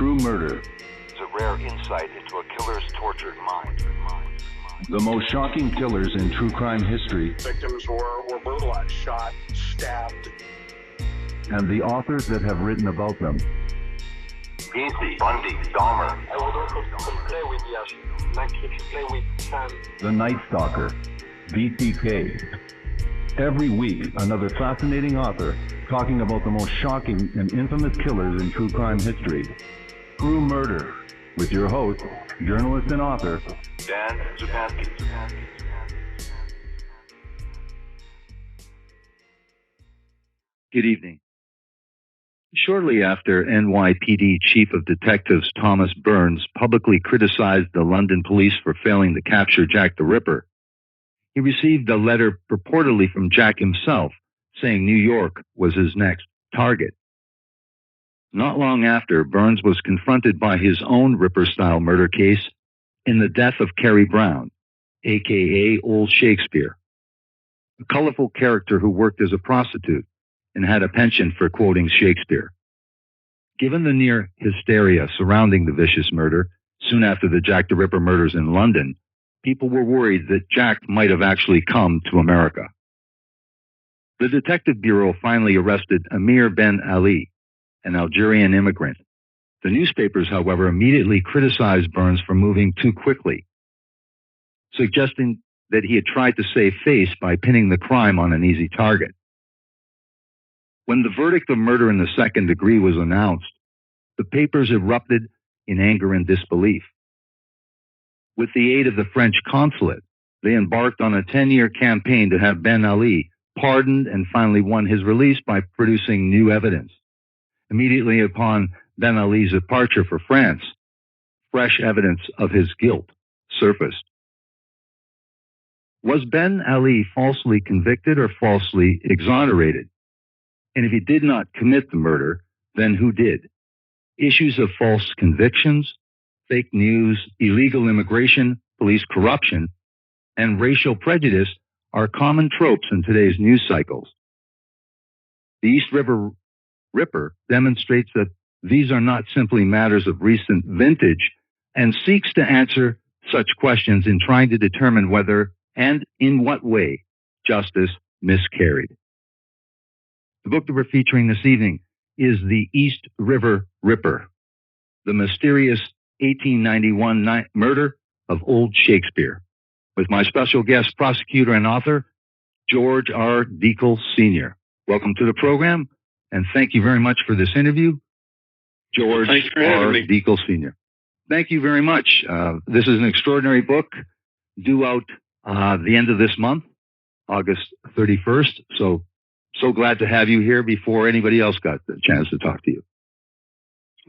True Murder. It's a rare insight into a killer's tortured mind. The most shocking killers in true crime history. Victims were brutalized, shot, stabbed. And the authors that have written about them. Easy, Bundy, Dahmer. I would also play with Yash, like if you play with sand. The Night Stalker, BTK. Every week, another fascinating author talking about the most shocking and infamous killers in true crime history. True Murder, with your host, journalist and author, Dan Zupansky. Good evening. Shortly after NYPD Chief of Detectives Thomas Byrnes publicly criticized the London police for failing to capture Jack the Ripper, he received a letter purportedly from Jack himself saying New York was his next target. Not long after, Byrnes was confronted by his own Ripper-style murder case in the death of Carrie Brown, a.k.a. Old Shakespeare, a colorful character who worked as a prostitute and had a penchant for quoting Shakespeare. Given the near hysteria surrounding the vicious murder, soon after the Jack the Ripper murders in London, people were worried that Jack might have actually come to America. The Detective Bureau finally arrested Amir Ben Ali, an Algerian immigrant. The newspapers, however, immediately criticized Byrnes for moving too quickly, suggesting that he had tried to save face by pinning the crime on an easy target. When the verdict of murder in the second degree was announced, the papers erupted in anger and disbelief. With the aid of the French consulate, they embarked on a 10-year campaign to have Ben Ali pardoned and finally won his release by producing new evidence. Immediately upon Ben Ali's departure for France, fresh evidence of his guilt surfaced. Was Ben Ali falsely convicted or falsely exonerated? And if he did not commit the murder, then who did? Issues of false convictions, fake news, illegal immigration, police corruption, and racial prejudice are common tropes in today's news cycles. The East River Ripper demonstrates that these are not simply matters of recent vintage and seeks to answer such questions in trying to determine whether and in what way justice miscarried. The book that we're featuring this evening is The East River Ripper, the mysterious 1891 murder of Old Shakespeare, with my special guest, prosecutor and author, George R. Dekle Sr. Welcome to the program, and thank you very much for this interview, George R. Dekle Sr. Thank you very much. This is an extraordinary book due out the end of this month, August 31st, so glad to have you here before anybody else got the chance to talk to you.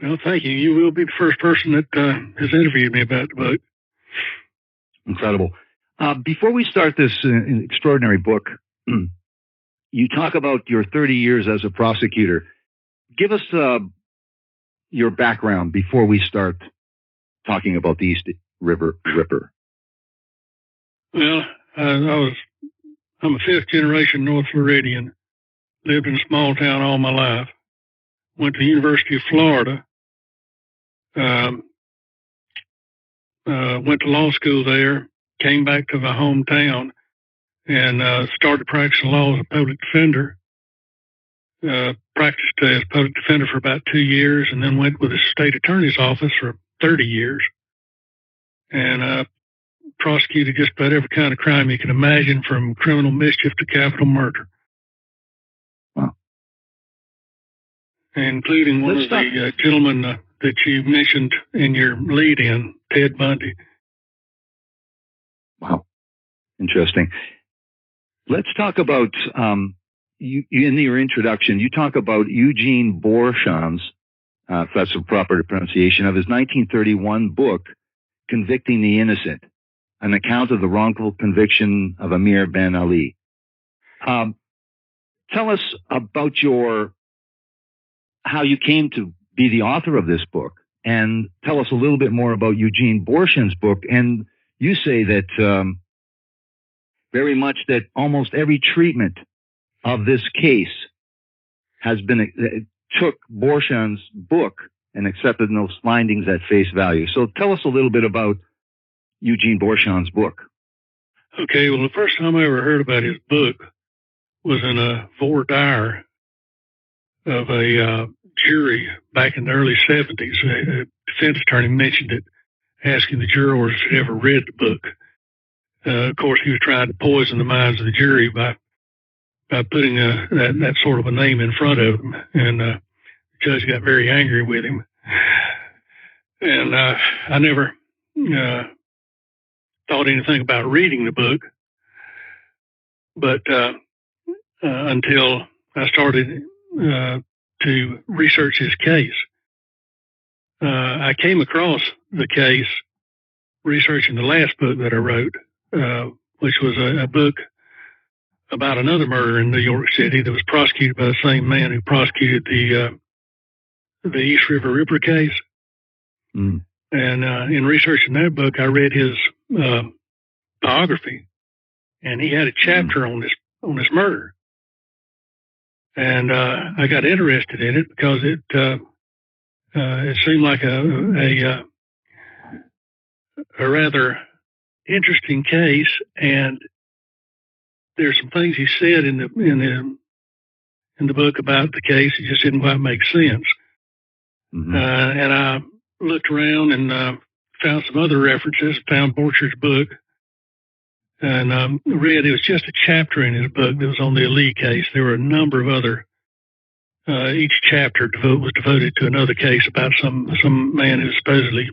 Well, thank you. You will be the first person that has interviewed me about the book. Incredible. Before we start this extraordinary book, you talk about your 30 years as a prosecutor. Give us your background before we start talking about the East River Ripper. Well, I'm a fifth-generation North Floridian. Lived in a small town all my life. Went to the University of Florida. Went to law school there. Came back to my hometown and started practicing law as a public defender. Practiced as a public defender for about 2 years and then went with the state attorney's office for 30 years. And prosecuted just about every kind of crime you can imagine, from criminal mischief to capital murder. Wow. Including one of the gentlemen that you mentioned in your lead-in, Ted Bundy. Wow. Interesting. Let's talk about, you in your introduction, you talk about Eugene Bourchon's, if that's the proper pronunciation, of his 1931 book, Convicting the Innocent, an account of the wrongful conviction of Amir Ben Ali. Tell us about how you came to be the author of this book, and tell us a little bit more about Eugene Bourchon's book. And you say that very much that almost every treatment of this case has been took Bourchon's book and accepted those findings at face value. So tell us a little bit about Eugene Borchards's book. Okay, well, the first time I ever heard about his book was in a voir dire of a jury back in the early 70s. A defense attorney mentioned it, asking the jurors if they'd ever read the book. Of course, he was trying to poison the minds of the jury by putting that sort of a name in front of him, and the judge got very angry with him. And I never thought anything about reading the book, but until I started to research his case. I came across the case researching the last book that I wrote, which was a book about another murder in New York City that was prosecuted by the same man who prosecuted the East River Ripper case. Mm. And in researching that book, I read his biography, and he had a chapter on this murder. And I got interested in it because it seemed like a rather interesting case, and there's some things he said in the book about the case that just didn't quite make sense. Mm-hmm. And I looked around and found some other references, found Borchards's book, and read. It was just a chapter in his book that was on the Ali case. There were a number of other. Each chapter was devoted to another case about some man who was supposedly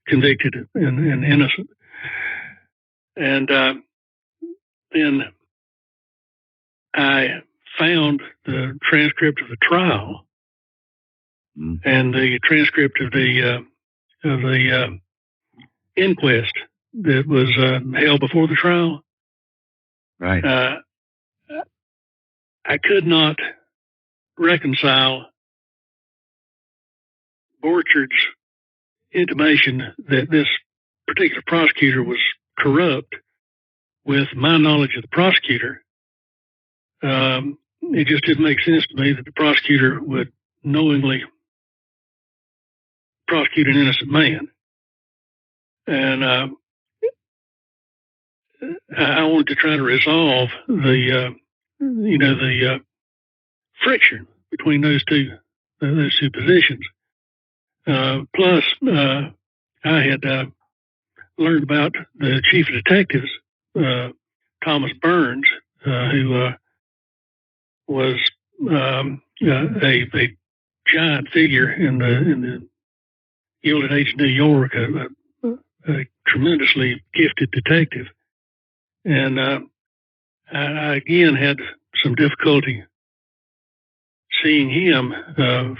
convicted and innocent. And then I found the transcript of the trial and the transcript of the inquest that was held before the trial. Right. I could not reconcile Borchards's intimation that this particular prosecutor was corrupt with my knowledge of the prosecutor. It just didn't make sense to me that the prosecutor would knowingly prosecute an innocent man. And I wanted to try to resolve the friction between those two positions. Plus, I had learned about the chief of detectives, Thomas Byrnes, who was a giant figure in the Gilded Age of New York, a tremendously gifted detective. And I again had some difficulty seeing him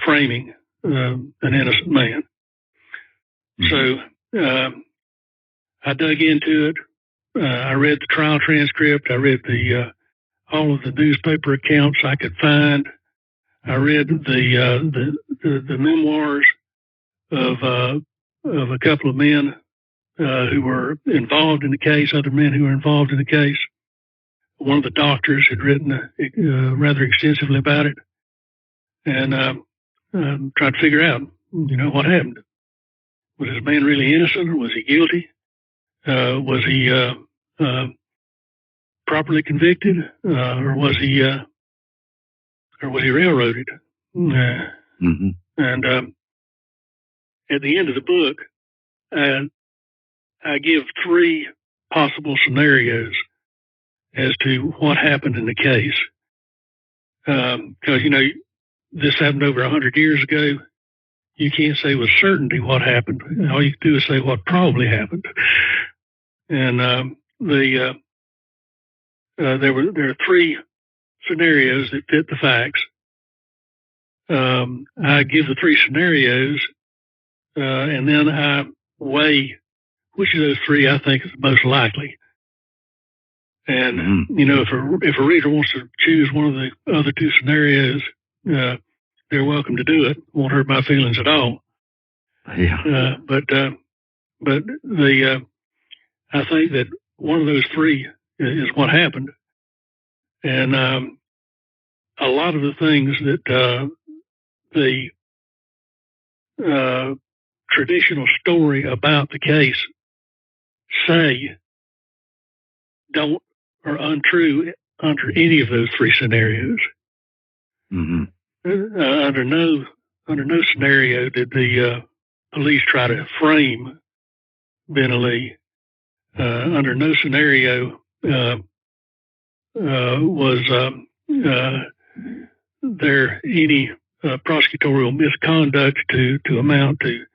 framing an innocent man. So I dug into it. I read the trial transcript. I read all of the newspaper accounts I could find. I read the memoirs of a couple of men who were involved in the case, other men who were involved in the case. One of the doctors had written rather extensively about it, and tried to figure out, what happened. Was this man really innocent, or was he guilty? Was he properly convicted, or was he railroaded? Mm-hmm. And at the end of the book, I give 3 possible scenarios as to what happened in the case. Because, this happened over 100 years ago. You can't say with certainty what happened. All you can do is say what probably happened. And there are 3 scenarios that fit the facts. I give the 3 scenarios, and then I weigh which of those 3 I think is the most likely. And if a reader wants to choose one of the other 2 scenarios, they're welcome to do it. Won't hurt my feelings at all. Yeah. But I think that one of those 3 is what happened, and a lot of the things that the traditional story about the case say don't or untrue under any of those three scenarios. Mm-hmm. Under no scenario did the police try to frame Ben Ali. Under no scenario was there any prosecutorial misconduct to amount to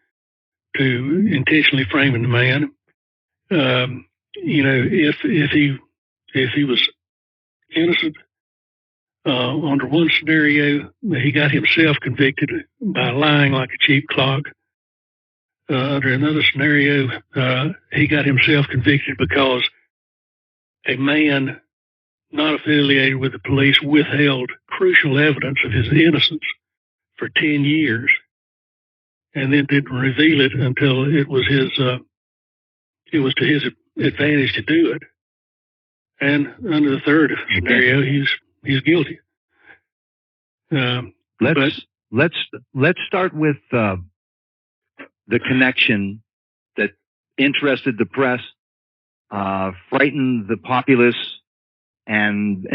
intentionally framing the man. If he was innocent, under one scenario, he got himself convicted by lying like a cheap clock. Under another scenario, he got himself convicted because a man not affiliated with the police withheld crucial evidence of his innocence for 10 years and then didn't reveal it until it was to his advantage to do it. And under the third scenario, he's guilty. Let's start with the connection that interested the press, frightened the populace, and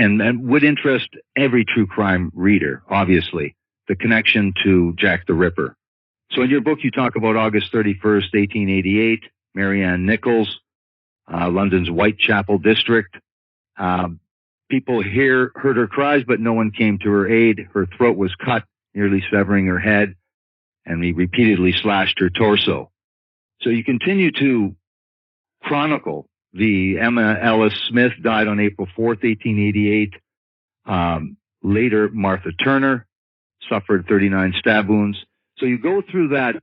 would interest every true crime reader, obviously, the connection to Jack the Ripper. So in your book, you talk about August 31st, 1888, Marianne Nichols, London's Whitechapel district. People heard her cries, but no one came to her aid. Her throat was cut, nearly severing her head, and he repeatedly slashed her torso. So you continue to chronicle the Emma Ellis Smith died on April 4th, 1888. Later, Martha Turner suffered 39 stab wounds. So you go through that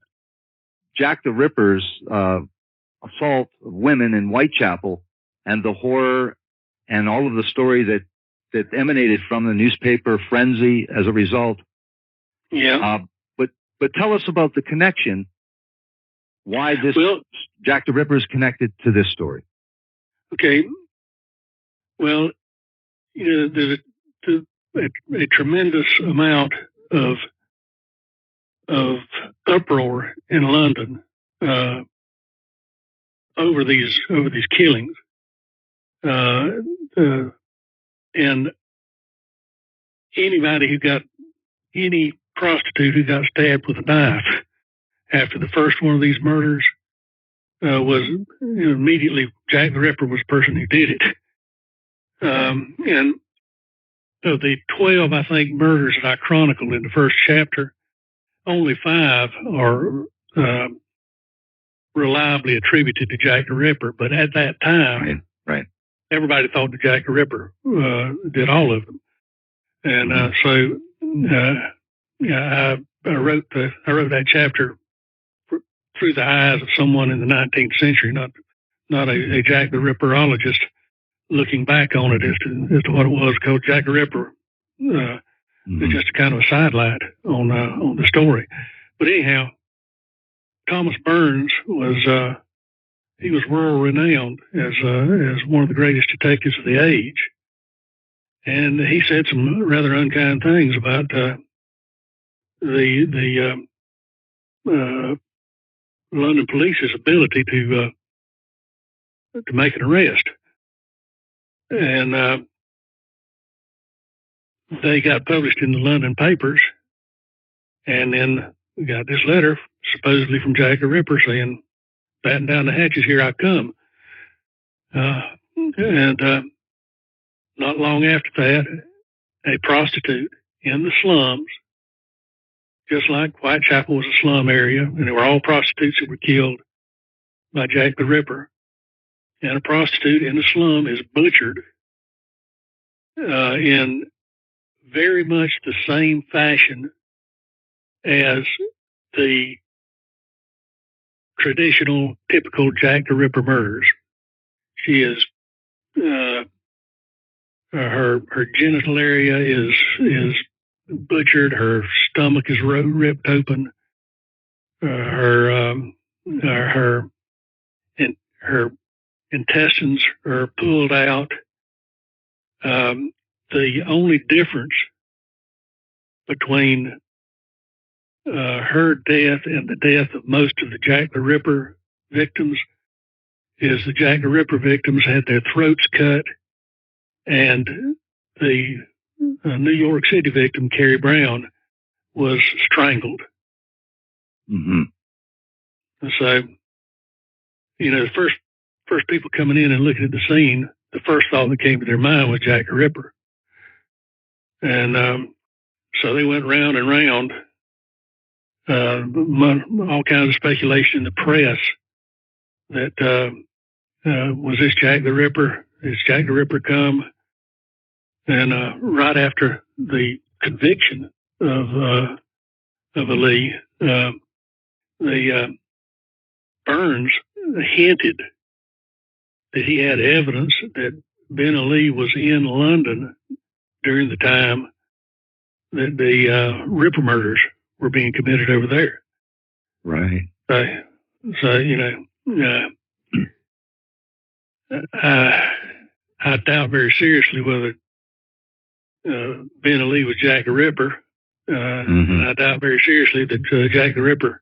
Jack the Ripper's assault of women in Whitechapel and the horror and all of the story that emanated from the newspaper frenzy as a result. Yeah. But tell us about the connection. Why this Jack the Ripper is connected to this story? Okay. Well, there's a tremendous amount of uproar in London over these killings, and any prostitute who got stabbed with a knife after the first one of these murders was immediately Jack the Ripper was the person who did it. And of the 12, I think, murders that I chronicled in the first chapter, only 5 are reliably attributed to Jack the Ripper. But at that time, right. Everybody thought that Jack the Ripper did all of them. And I wrote that chapter through the eyes of someone in the 19th century, not a Jack the Ripperologist, looking back on it as to what it was, because Jack the Ripper is just kind of a sidelight on the story. But anyhow, Thomas Byrnes was world renowned as one of the greatest detectives of the age, and he said some rather unkind things about the London police's ability to make an arrest. And they got published in the London papers, and then we got this letter supposedly from Jack the Ripper saying, "Batten down the hatches, here I come." And not long after that, a prostitute in the slums, just like Whitechapel was a slum area, and they were all prostitutes that were killed by Jack the Ripper. And a prostitute in the slum is butchered in very much the same fashion as the traditional, typical Jack the Ripper murders. She is her genital area is butchered. Her stomach is ripped open. Her intestines are pulled out. The only difference between her death and the death of most of the Jack the Ripper victims is the Jack the Ripper victims had their throats cut, and the New York City victim, Carrie Brown, was strangled. Mm-hmm. So, the first people coming in and looking at the scene, the first thought that came to their mind was Jack the Ripper. And so they went round and round, all kinds of speculation in the press that was this Jack the Ripper? Is Jack the Ripper come? And right after the conviction of Ali, Byrnes hinted that he had evidence that Ben Ali was in London during the time that the Ripper murders were being committed over there. Right. So I doubt very seriously whether Ben Ali was Jack the Ripper. And I doubt very seriously that Jack the Ripper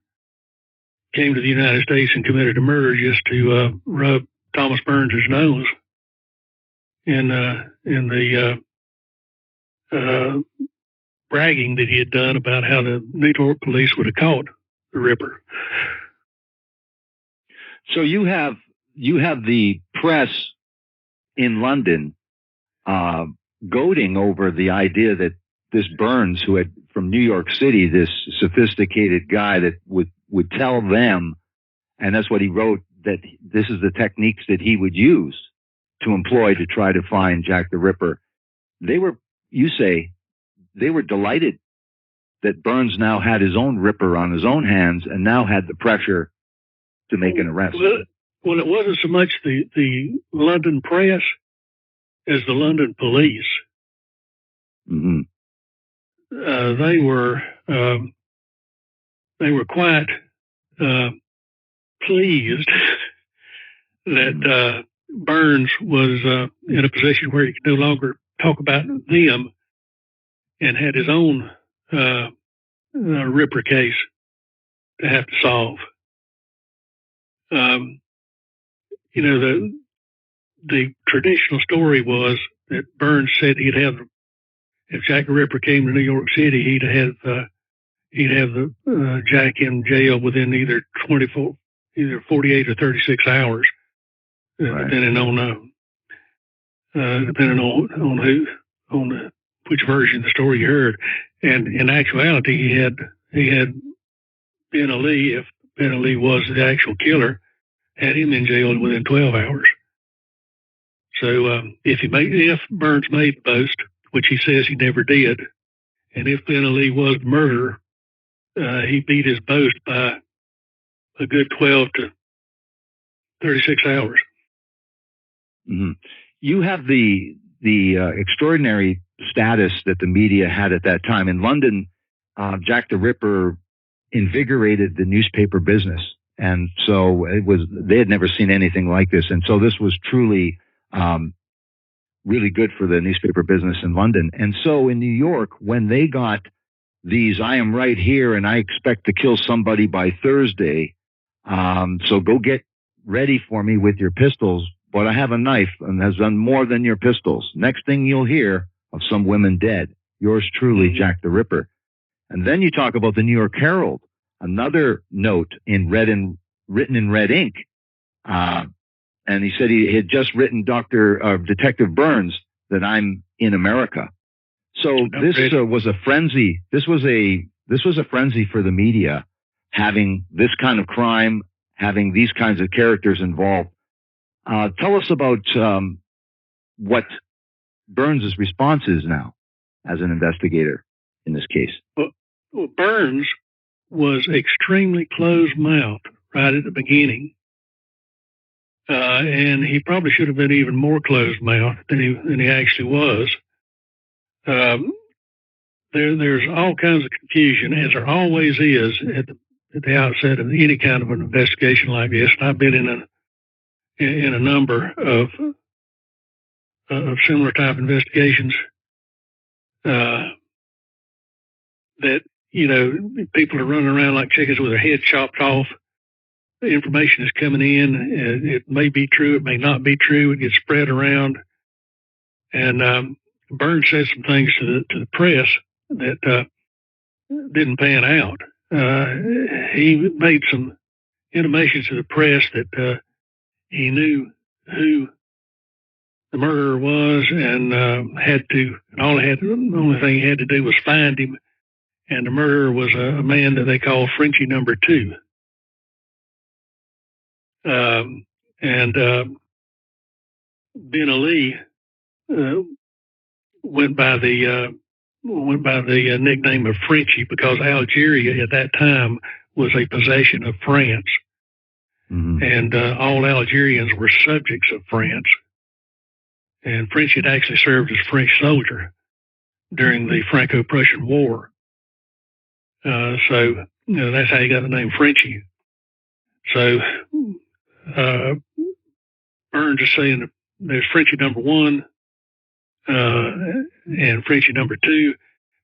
came to the United States and committed a murder just to rub Thomas Byrnes' nose in the bragging that he had done about how the New York police would have caught the Ripper. So you have the press in London goading over the idea that this Byrnes, who had from New York City, this sophisticated guy that would tell them, and that's what he wrote, that this is the techniques that he would use to employ to try to find Jack the Ripper. They were delighted that Byrnes now had his own Ripper on his own hands and now had the pressure to make an arrest. Well, it wasn't so much the London press as the London police. Mm-hmm. They were quite pleased that Byrnes was in a position where he could no longer talk about them and had his own Ripper case to have to solve. The traditional story was that Byrnes said he'd have, if Jack the Ripper came to New York City, he'd have the Jack in jail within either 48 or 36 hours, right. depending on which version of the story you heard. And in actuality, he had Ben Ali, if Ben Ali was the actual killer, had him in jail within 12 hours. So if Byrnes made the boast, which he says he never did, and if Ben Ali was the murderer, he beat his boast by a good 12 to 36 hours. Mm-hmm. You have the extraordinary status that the media had at that time. In London, Jack the Ripper invigorated the newspaper business. And so they had never seen anything like this. And so this was truly really good for the newspaper business in London. And so in New York, when they got these, I am right here and I expect to kill somebody by Thursday, so go get ready for me with your pistols, but I have a knife and has done more than your pistols. Next thing you'll hear of some women dead. Yours truly, mm-hmm. Jack the Ripper. And then you talk about the New York Herald, another note written in red ink. And he said he had just written Detective Byrnes that I'm in America. So this was a frenzy. This was a frenzy for the media, having this kind of crime, having these kinds of characters involved. Tell us about what Byrnes' response is now as an investigator in this case. Well, Byrnes was extremely closed-mouthed right at the beginning. And he probably should have been even more closed-mouthed than he actually was. There's all kinds of confusion, as there always is at the outset of any kind of an investigation like this. And I've been in a number of similar type investigations. That people are running around like chickens with their head chopped off. The information is coming in. It may be true. It may not be true. It gets spread around. And Byrnes said some things to the press that didn't pan out. He made some intimations to the press that he knew who the murderer was, and the only thing he had to do was find him. And the murderer was a man that they call Frenchie number 2. And Ben Ali went by the nickname of Frenchie because Algeria at that time was a possession of France. Mm-hmm. And all Algerians were subjects of France. And French had actually served as a French soldier during the Franco-Prussian War. So that's how he got the name Frenchie. So Byrnes is saying that there's Frenchie number 1 and Frenchie number 2.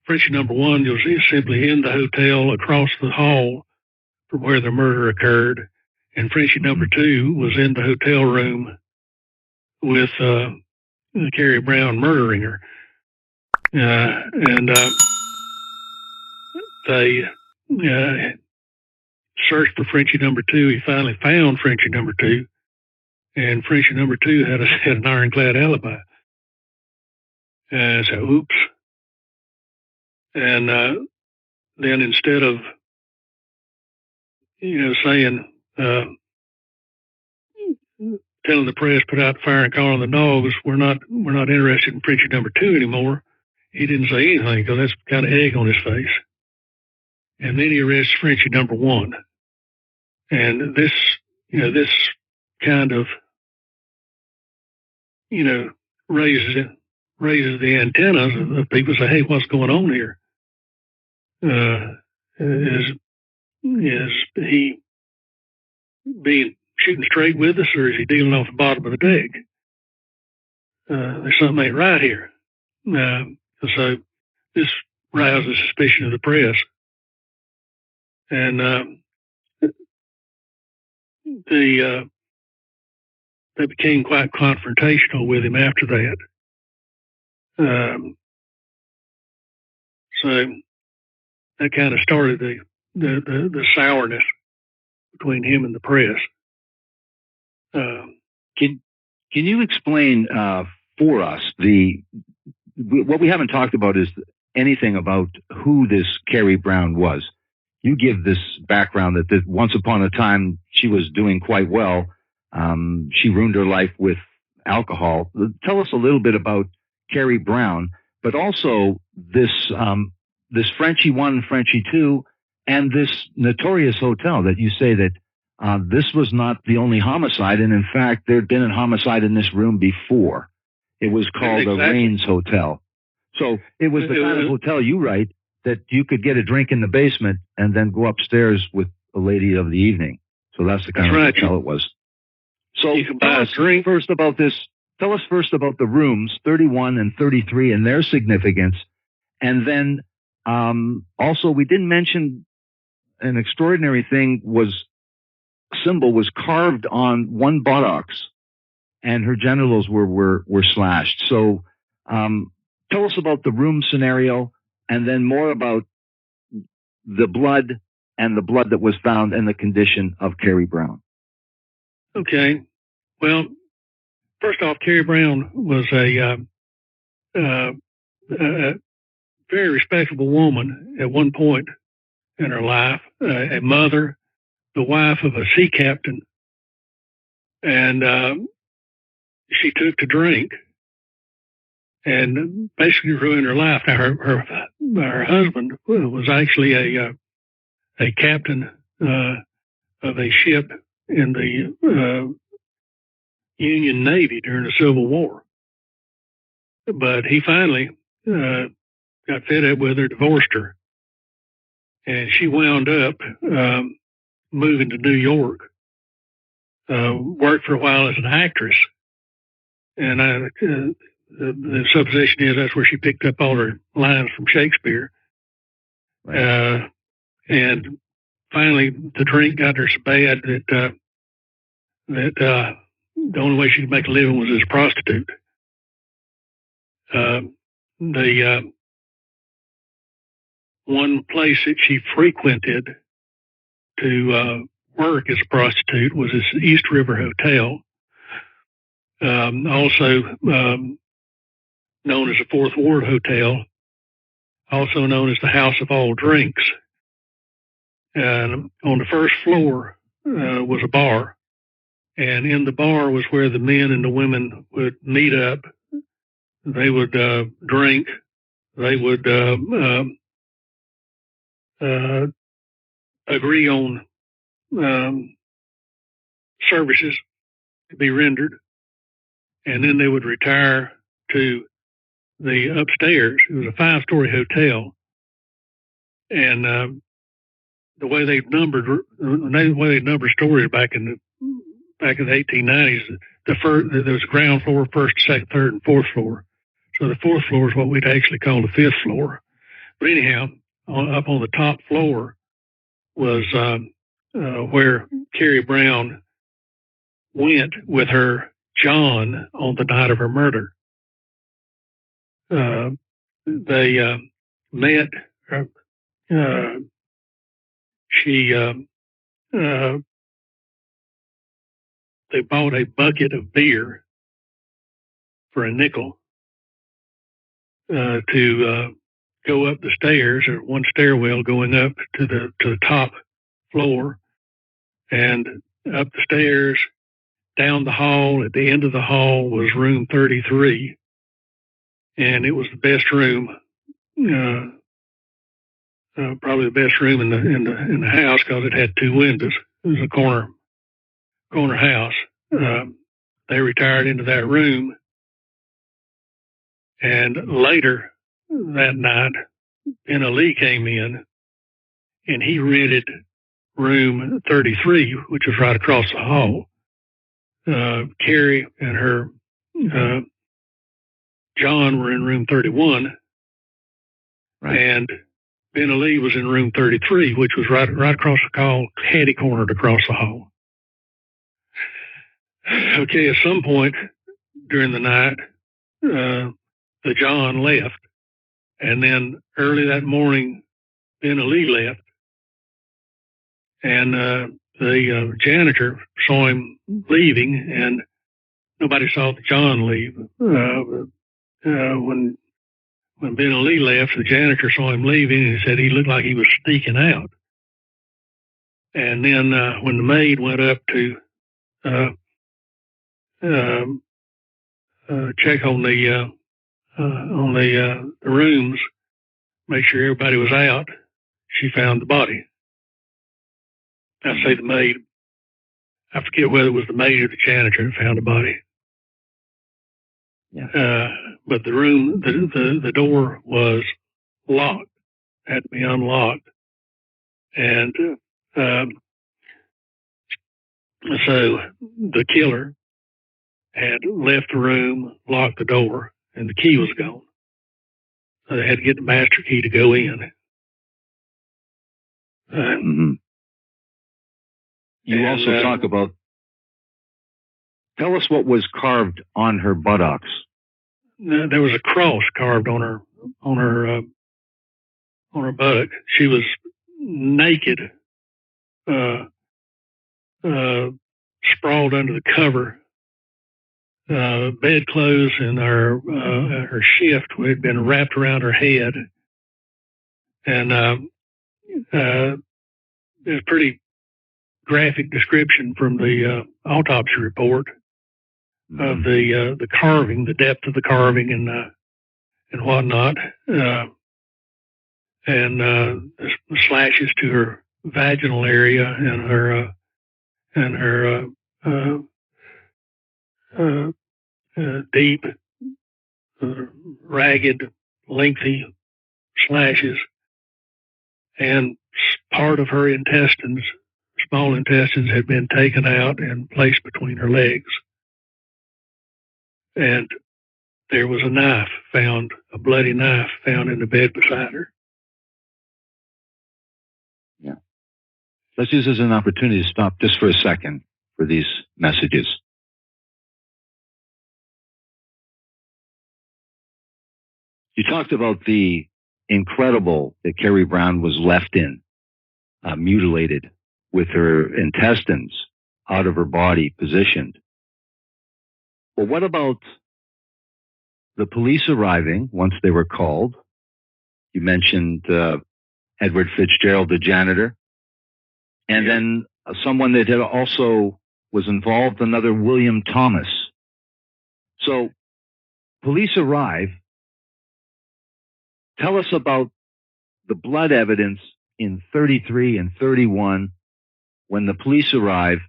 Frenchie number 1 was simply in the hotel across the hall from where the murder occurred. And Frenchie number 2 was in the hotel room with Carrie Brown murdering her. And they searched for Frenchie number 2. He finally found Frenchie number 2. And Frenchie number 2 had an ironclad alibi. So, oops. And then instead of, saying, telling the press, put out the fire and calling the dogs, we're not interested in Frenchie number 2 anymore. He didn't say anything because that's kind of egg on his face. And then he arrests Frenchie number 1. And this kind of, raises the antennas of people say, hey, what's going on here? Is he shooting straight with us, or is he dealing off the bottom of the deck? There's something ain't right here. So this rouses suspicion of the press. And they became quite confrontational with him after that. So that kind of started the sourness between him and the press. Can you explain for us what we haven't talked about is anything about who this Carrie Brown was? You give this background that once upon a time she was doing quite well. She ruined her life with alcohol. Tell us a little bit about Carrie Brown, but also this Frenchie 1, Frenchie 2, and this notorious hotel that you say that this was not the only homicide, and in fact, there had been a homicide in this room before. It was called a Rains Hotel. So it was the kind of hotel, you write, that you could get a drink in the basement and then go upstairs with a lady of the evening. So that's the kind of hotel it was. So tell us first about this. Tell us first about the rooms 31 and 33 and their significance. And then also we didn't mention an extraordinary thing symbol was carved on one buttocks and her genitals were slashed. So tell us about the room scenario and then more about the blood and the blood that was found and the condition of Carrie Brown. Okay. Well, first off, Carrie Brown was a very respectable woman at one point in her life, a mother, the wife of a sea captain, and she took to drink and basically ruined her life. Now, her husband was actually a captain of a ship in the Union Navy during the Civil War. But he finally got fed up with her, divorced her. And she wound up moving to New York, worked for a while as an actress. And the supposition is that's where she picked up all her lines from Shakespeare. Right. And finally, the drink got her so bad that the only way she could make a living was as a prostitute. The one place that she frequented to work as a prostitute was this East River Hotel, also known as the Fourth Ward Hotel, also known as the House of All Drinks. And on the first floor was a bar, and in the bar was where the men and the women would meet up. They would drink. They would agree on services to be rendered, and then they would retire to the upstairs. It was a 5-story hotel, and the way they numbered stories back in the 1890s, there was ground floor, first, second, third, and fourth floor. So the fourth floor is what we'd actually call the fifth floor. But anyhow, up on the top floor was where Carrie Brown went with her John on the night of her murder. They met. They bought a bucket of beer for a nickel to go up the stairs, or one stairwell going up to the top floor, and up the stairs, down the hall. At the end of the hall was room 33, and it was the best room, probably the best room in the house, because it had 2 windows. It was a corner house. They retired into that room, and later that night, Ben Ali came in, and he rented room 33, which was right across the hall. Carrie and her John were in room 31, right, and Ben Ali was in room 33, which was right across the hall, catty-cornered across the hall. Okay, at some point during the night, the John left, and then early that morning, Ben Ali left, and the janitor saw him leaving, and nobody saw the John leave. When Ben Ali left, the janitor saw him leaving, and he said he looked like he was sneaking out. And then when the maid went up to check on the rooms, make sure everybody was out, she found the body. I say the maid. I forget whether it was the maid or the janitor that found the body. Yeah. But the room, the door was locked, had to be unlocked. And so the killer had left the room, locked the door, and the key was gone. So they had to get the master key to go in. You also talk about, tell us what was carved on her buttocks. There was a cross carved on her buttock. She was naked, sprawled under the cover. Bedclothes and her shift had been wrapped around her head, and there's a pretty graphic description from the autopsy report of the carving, the depth of the carving, and whatnot, and the slashes to her vaginal area and her deep, ragged, lengthy slashes, and part of her intestines, small intestines, had been taken out and placed between her legs. And there was a knife found, a bloody knife found in the bed beside her. let's use this as an opportunity to stop just for a second for these messages. You talked about the incredible that Carrie Brown was left in, mutilated, with her intestines out of her body positioned. Well, what about the police arriving once they were called? You mentioned Edward Fitzgerald, the janitor, and then someone that had also was involved, another William Thomas. So police arrive. Tell us about the blood evidence in 33 and 31 when the police arrive.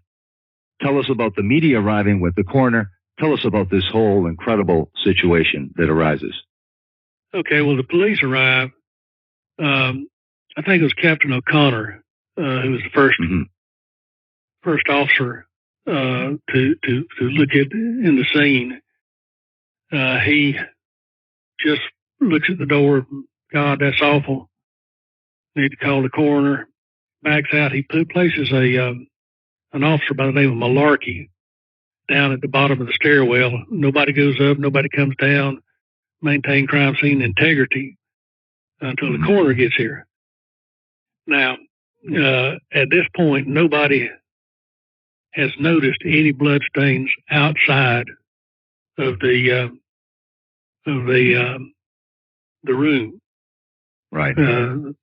Tell us about the media arriving with the coroner. Tell us about this whole incredible situation that arises. Okay, well, the police arrive. I think it was Captain O'Connor, who was the first officer to look in the scene. He just looks at the door. God, that's awful. Need to call the coroner. Backs out. He places an officer by the name of Malarkey down at the bottom of the stairwell. Nobody goes up. Nobody comes down. Maintain crime scene integrity until the coroner gets here. Now, at this point, nobody has noticed any blood stains outside of the room. Right.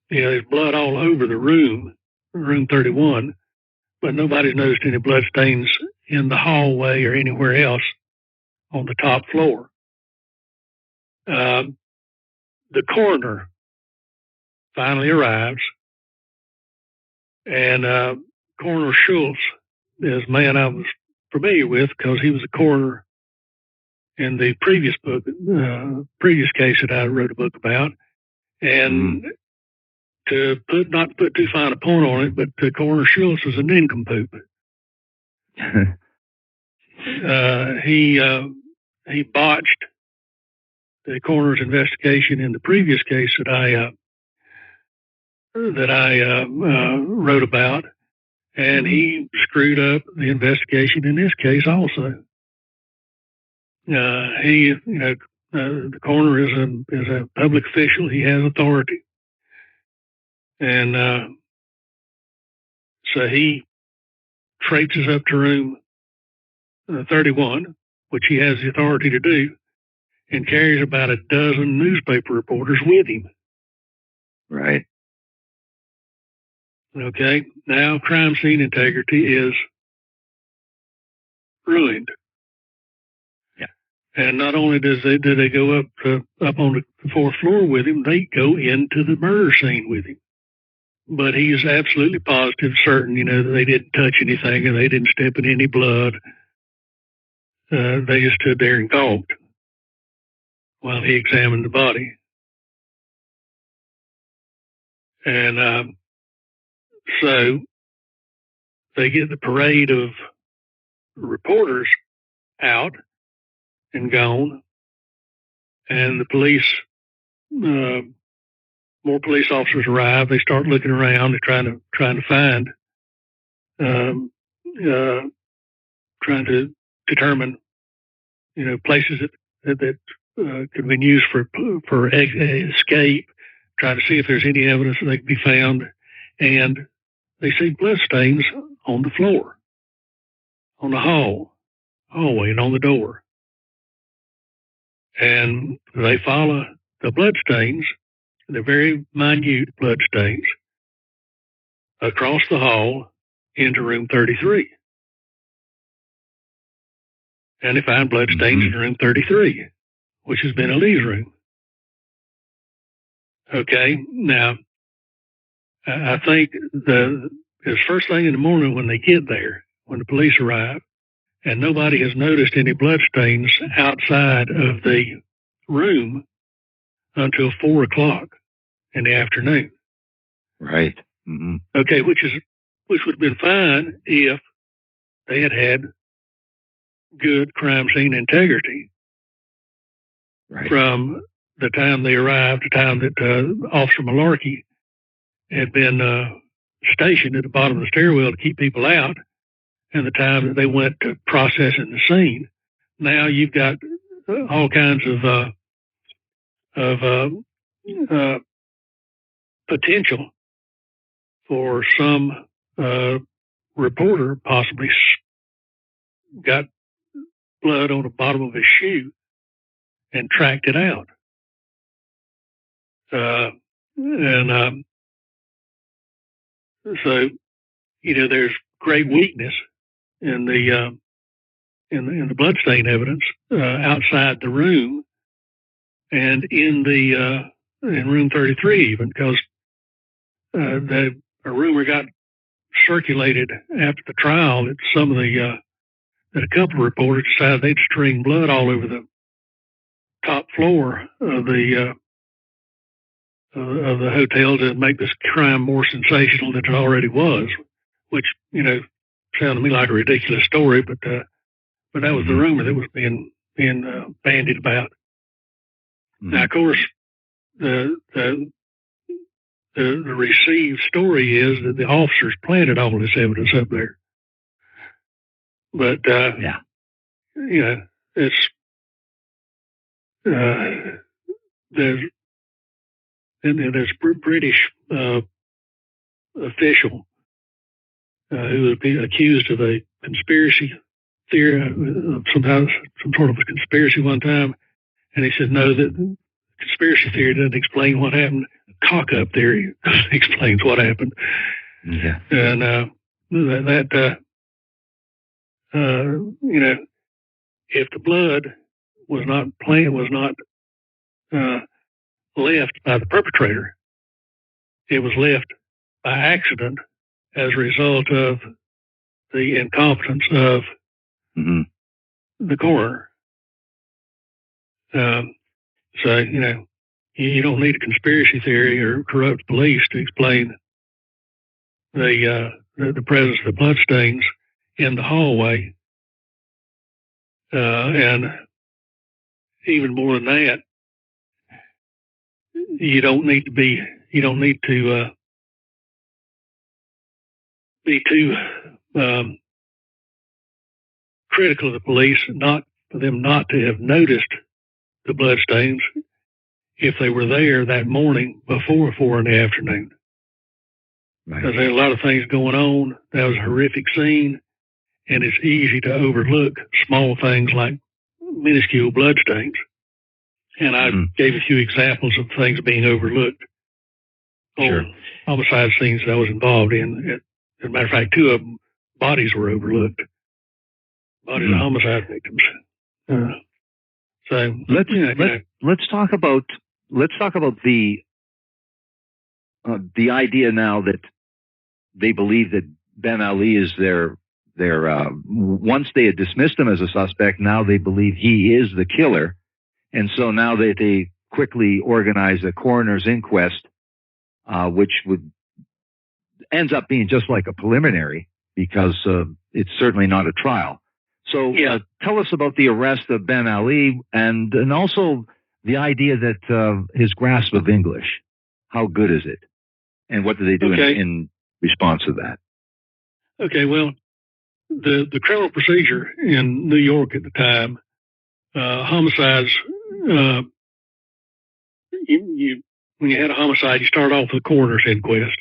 There's blood all over the room 31, but nobody's noticed any blood stains in the hallway or anywhere else on the top floor. The coroner finally arrives, and Coroner Schultz is a man I was familiar with because he was a coroner in the previous case that I wrote a book about. And not to put too fine a point on it, but Coroner Schultz was a nincompoop. He botched the coroner's investigation in the previous case that I wrote about, and he screwed up the investigation in this case also. The coroner is a public official. He has authority, and so he traipses up to room 31, which he has the authority to do, and carries about a dozen newspaper reporters with him. Right. Okay. Now crime scene integrity is ruined. Yeah. And not only do they go up on the fourth floor with him, they go into the murder scene with him. But he is absolutely positive, certain, that they didn't touch anything and they didn't step in any blood. They just stood there and gawked while he examined the body. And so they get the parade of reporters out and gone, and the police, more police officers arrive. They start looking around. They're trying to find, trying to determine, places that could have been used for escape. Trying to see if there's any evidence that they could be found, and they see blood stains on the floor, on the hallway, and on the door. And they follow the blood stains, the very minute blood stains, across the hall into room 33. And they find blood stains in room 33, which has been Ali's room. Okay, now, I think it's first thing in the morning when they get there, when the police arrive, and nobody has noticed any blood stains outside of the room until 4 o'clock in the afternoon. Right. Mm-hmm. Okay, which would have been fine if they had good crime scene integrity. Right. From the time they arrived, the time that Officer Malarkey had been stationed at the bottom of the stairwell to keep people out, and the time that they went to processing the scene. Now you've got all kinds of potential for some reporter possibly got blood on the bottom of his shoe and tracked it out. So, there's great weakness in the bloodstain evidence outside the room and in room 33 even, because a rumor got circulated after the trial that that a couple of reporters decided they'd string blood all over the top floor of the hotel to make this crime more sensational than it already was, which, sounded to me like a ridiculous story, but that was the rumor that was being bandied about. Mm-hmm. Now, of course, the received story is that the officers planted all this evidence up there. But, it's, there's a British official who was being accused of a conspiracy theory, some sort of a conspiracy one time, and he said, no, the conspiracy theory doesn't explain what happened. Cock-up theory explains what happened. Yeah. And if the blood was not left by the perpetrator, it was left by accident as a result of the incompetence of the coroner. So, you don't need a conspiracy theory or corrupt police to explain the presence of the bloodstains in the hallway. And even more than that, you don't need to be too critical of the police, for them not to have noticed the bloodstains if they were there that morning before 4 in the afternoon. Right. Because there's a lot of things going on. That was a horrific scene, and it's easy to overlook small things like minuscule bloodstains. And I gave a few examples of things being overlooked. Sure. Homicide scenes that I was involved in. As a matter of fact, 2 of them, bodies were overlooked. Bodies of homicide victims. So let's talk about the idea now that they believe that Ben Ali is their once they had dismissed him as a suspect, now they believe he is the killer, and so now they quickly organize a coroner's inquest, which ends up being just like a preliminary because it's certainly not a trial. So tell us about the arrest of Ben Ali and also the idea that his grasp of English. How good is it? And what do they do in response to that? Okay, well, the criminal procedure in New York at the time, homicides, when you had a homicide, you start off with a coroner's inquest,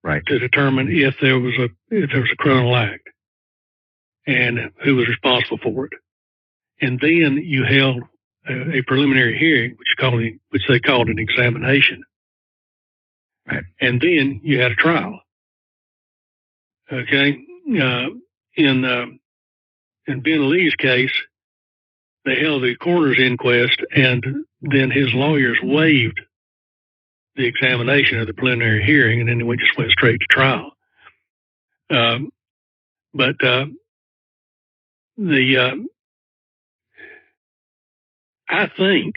right, to determine if there was a criminal act and who was responsible for it. And then you held a preliminary hearing, which they called an examination. Right. And then you had a trial. Okay. In Ben Ali's case, they held the coroner's inquest, and then his lawyers waived the examination of the preliminary hearing, and then we just went straight to trial. But I think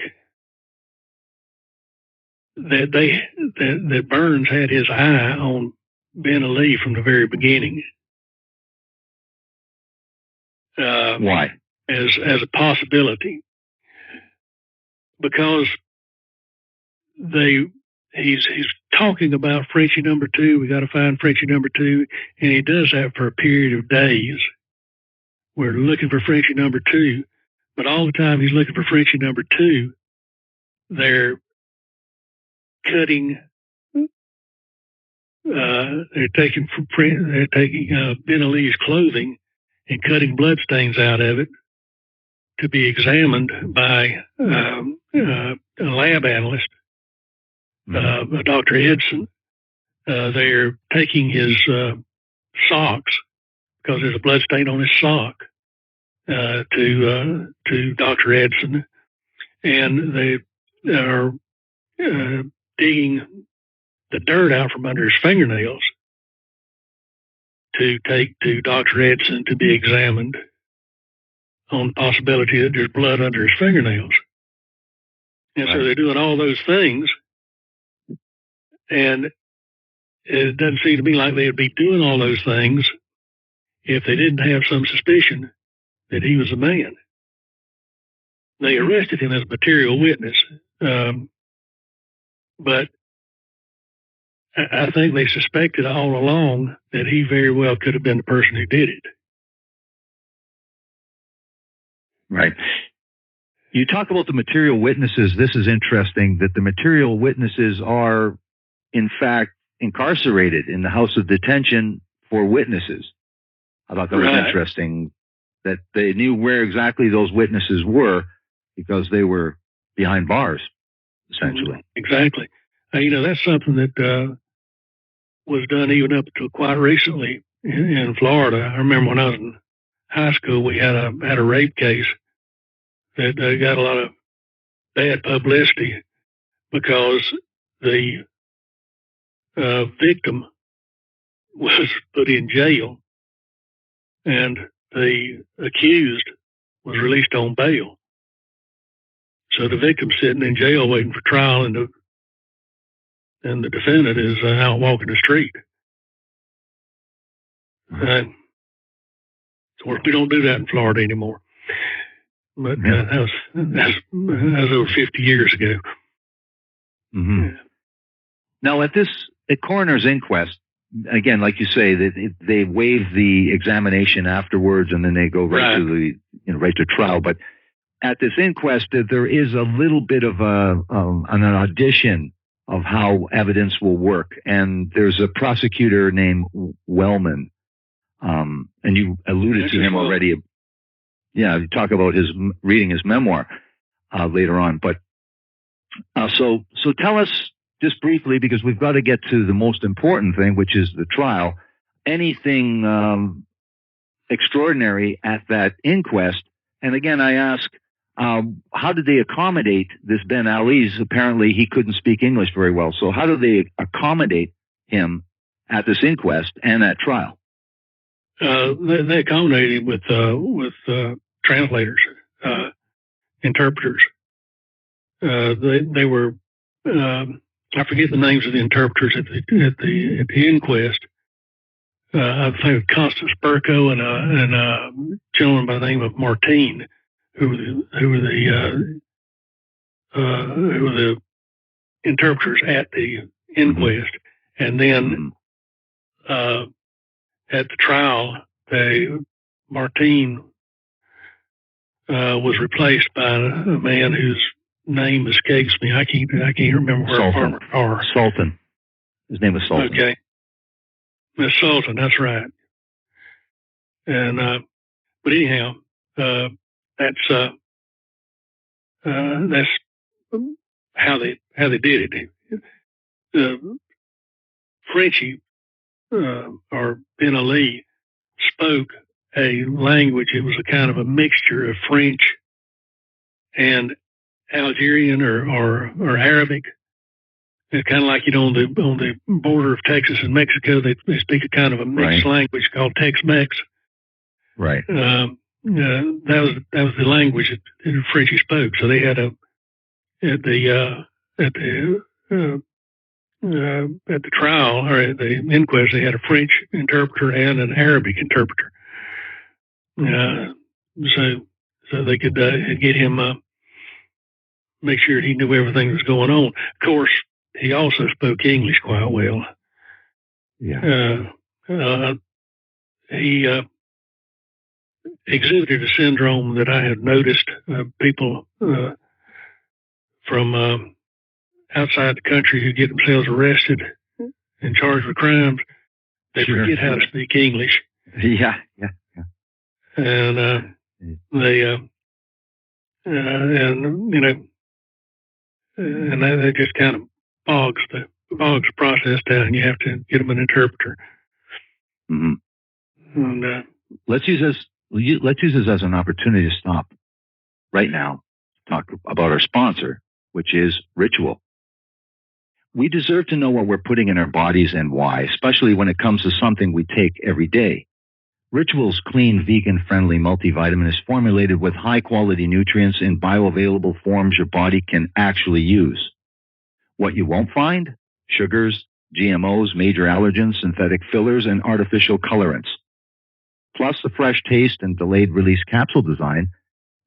that Byrnes had his eye on Ben Ali from the very beginning. Why? As a possibility, because he's talking about Frenchie number 2. We got to find Frenchie number 2, and he does that for a period of days. We're looking for Frenchie number 2, but all the time he's looking for Frenchie number 2, they're cutting. They're taking Ben Ali's clothing and cutting bloodstains out of it to be examined by a lab analyst, Dr. Edson. They're taking his socks, because there's a blood stain on his sock, to Dr. Edson, and they are digging the dirt out from under his fingernails to take to Dr. Edson to be examined on the possibility that there's blood under his fingernails. And so they're doing all those things, and it doesn't seem to me like they'd be doing all those things if they didn't have some suspicion that he was the man. They arrested him as a material witness, but I think they suspected all along that he very well could have been the person who did it. Right. You talk about the material witnesses. This is interesting, that the material witnesses are, in fact, incarcerated in the house of detention for witnesses. I thought that was interesting, that they knew where exactly those witnesses were because they were behind bars, essentially. Exactly. That's something that was done even up until quite recently in Florida. I remember when I was in high school, we had a rape case that got a lot of bad publicity because the victim was put in jail and the accused was released on bail. So the victim's sitting in jail waiting for trial, and the defendant is out walking the street. Of course, we don't do that in Florida anymore. But that was over 50 years ago. Mm-hmm. Yeah. Now, at coroner's inquest, again, like you say, they waive the examination afterwards, and then they go right to trial. But at this inquest, there is a little bit of an audition of how evidence will work, and there's a prosecutor named Wellman, and you alluded to him already. Yeah, you talk about reading his memoir later on. But so tell us just briefly, because we've got to get to the most important thing, which is the trial. Anything extraordinary at that inquest? And again, I ask, how did they accommodate this Ben Ali's? Apparently, he couldn't speak English very well. So how did they accommodate him at this inquest and at trial? They accommodated him with translators, interpreters. They were, I forget the names of the interpreters at the inquest. I think Constance Burko and a gentleman by the name of Martine, who were the interpreters at the inquest. And then at the trial, Martine was replaced by a man whose name escapes me. I can't remember where Farmer are. Sultan. His name was Sultan. Okay. Miss Sultan, that's right. And but anyhow, that's how they did it. Frenchie or Ben Ali spoke a language. It was a kind of a mixture of French and Algerian or Arabic. It's kind of like, on the border of Texas and Mexico, they speak a kind of a mixed language called Tex-Mex. Right. That was the language that Frenchie spoke. So they had at the trial, or at the inquest, they had a French interpreter and an Arabic interpreter. So they could get him, make sure he knew everything that was going on. Of course, he also spoke English quite well. Yeah. He exhibited a syndrome that I had noticed people from outside the country who get themselves arrested and charged with crimes. They forget how to speak English. Yeah. And that just kind of bogs the process down. You have to get them an interpreter. Mm-hmm. And let's use this as an opportunity to stop right now, talk about our sponsor, which is Ritual. We deserve to know what we're putting in our bodies and why, especially when it comes to something we take every day. Ritual's clean, vegan-friendly multivitamin is formulated with high-quality nutrients in bioavailable forms your body can actually use. What you won't find? Sugars, GMOs, major allergens, synthetic fillers, and artificial colorants. Plus, the fresh taste and delayed-release capsule design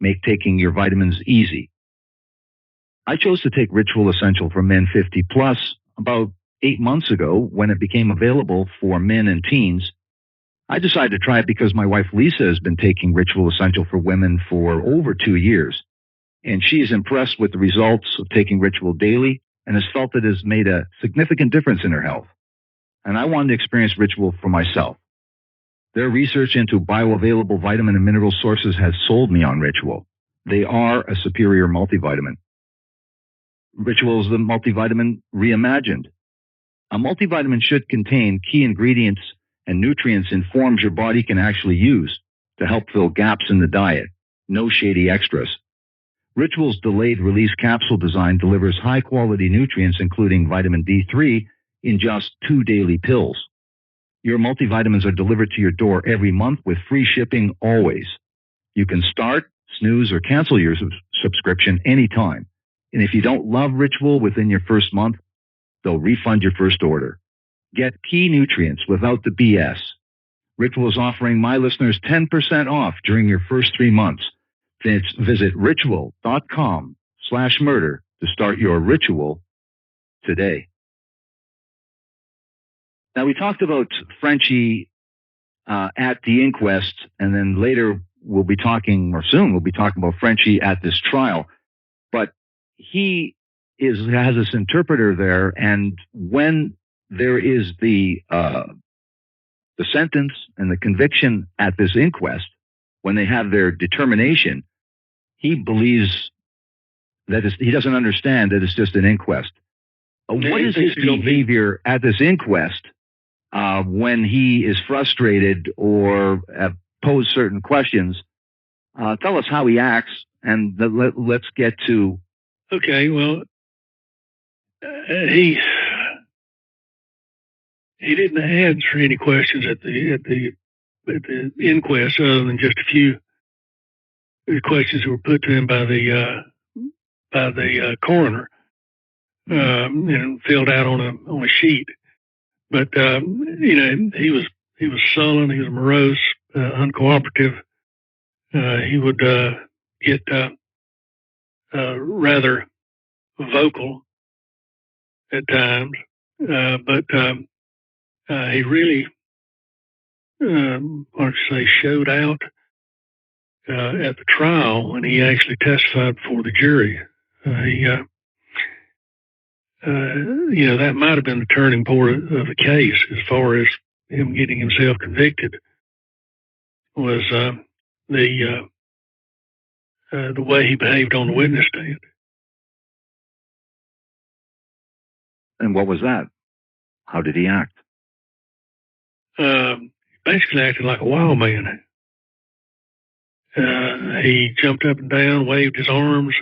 make taking your vitamins easy. I chose to take Ritual Essential for Men 50 Plus about 8 months ago when it became available for men and teens. I decided to try it because my wife Lisa has been taking Ritual Essential for women for over 2 years, and she is impressed with the results of taking Ritual daily and has felt it has made a significant difference in her health. And I wanted to experience Ritual for myself. Their research into bioavailable vitamin and mineral sources has sold me on Ritual. They are a superior multivitamin. Ritual is the multivitamin reimagined. A multivitamin should contain key ingredients and nutrients in forms your body can actually use to help fill gaps in the diet. No shady extras. Ritual's delayed-release capsule design delivers high-quality nutrients, including vitamin D3, in just 2 daily pills. Your multivitamins are delivered to your door every month with free shipping always. You can start, snooze, or cancel your subscription anytime. And if you don't love Ritual within your first month, they'll refund your first order. Get key nutrients without the BS. Ritual is offering my listeners 10% off during your first 3 months. Visit ritual.com/murder to start your Ritual today. Now, we talked about Frenchie at the inquest, and then later we'll be talking about Frenchie at this trial. But he has this interpreter there, and when there is the sentence and the conviction at this inquest, when they have their determination, he believes that he doesn't understand that it's just an inquest. What is his behavior at this inquest when he is frustrated or pose certain questions? Tell us how he acts, and let's get to. Okay, well, he didn't answer any questions at the inquest other than just a few questions that were put to him by the coroner and filled out on a sheet. But he was sullen. He was morose, uncooperative. He would get rather vocal at times, but he really, showed out at the trial when he actually testified before the jury. That might have been the turning point of the case as far as him getting himself convicted, was the way he behaved on the witness stand. And what was that? How did he act? Basically acted like a wild man. He jumped up and down, waved his arms,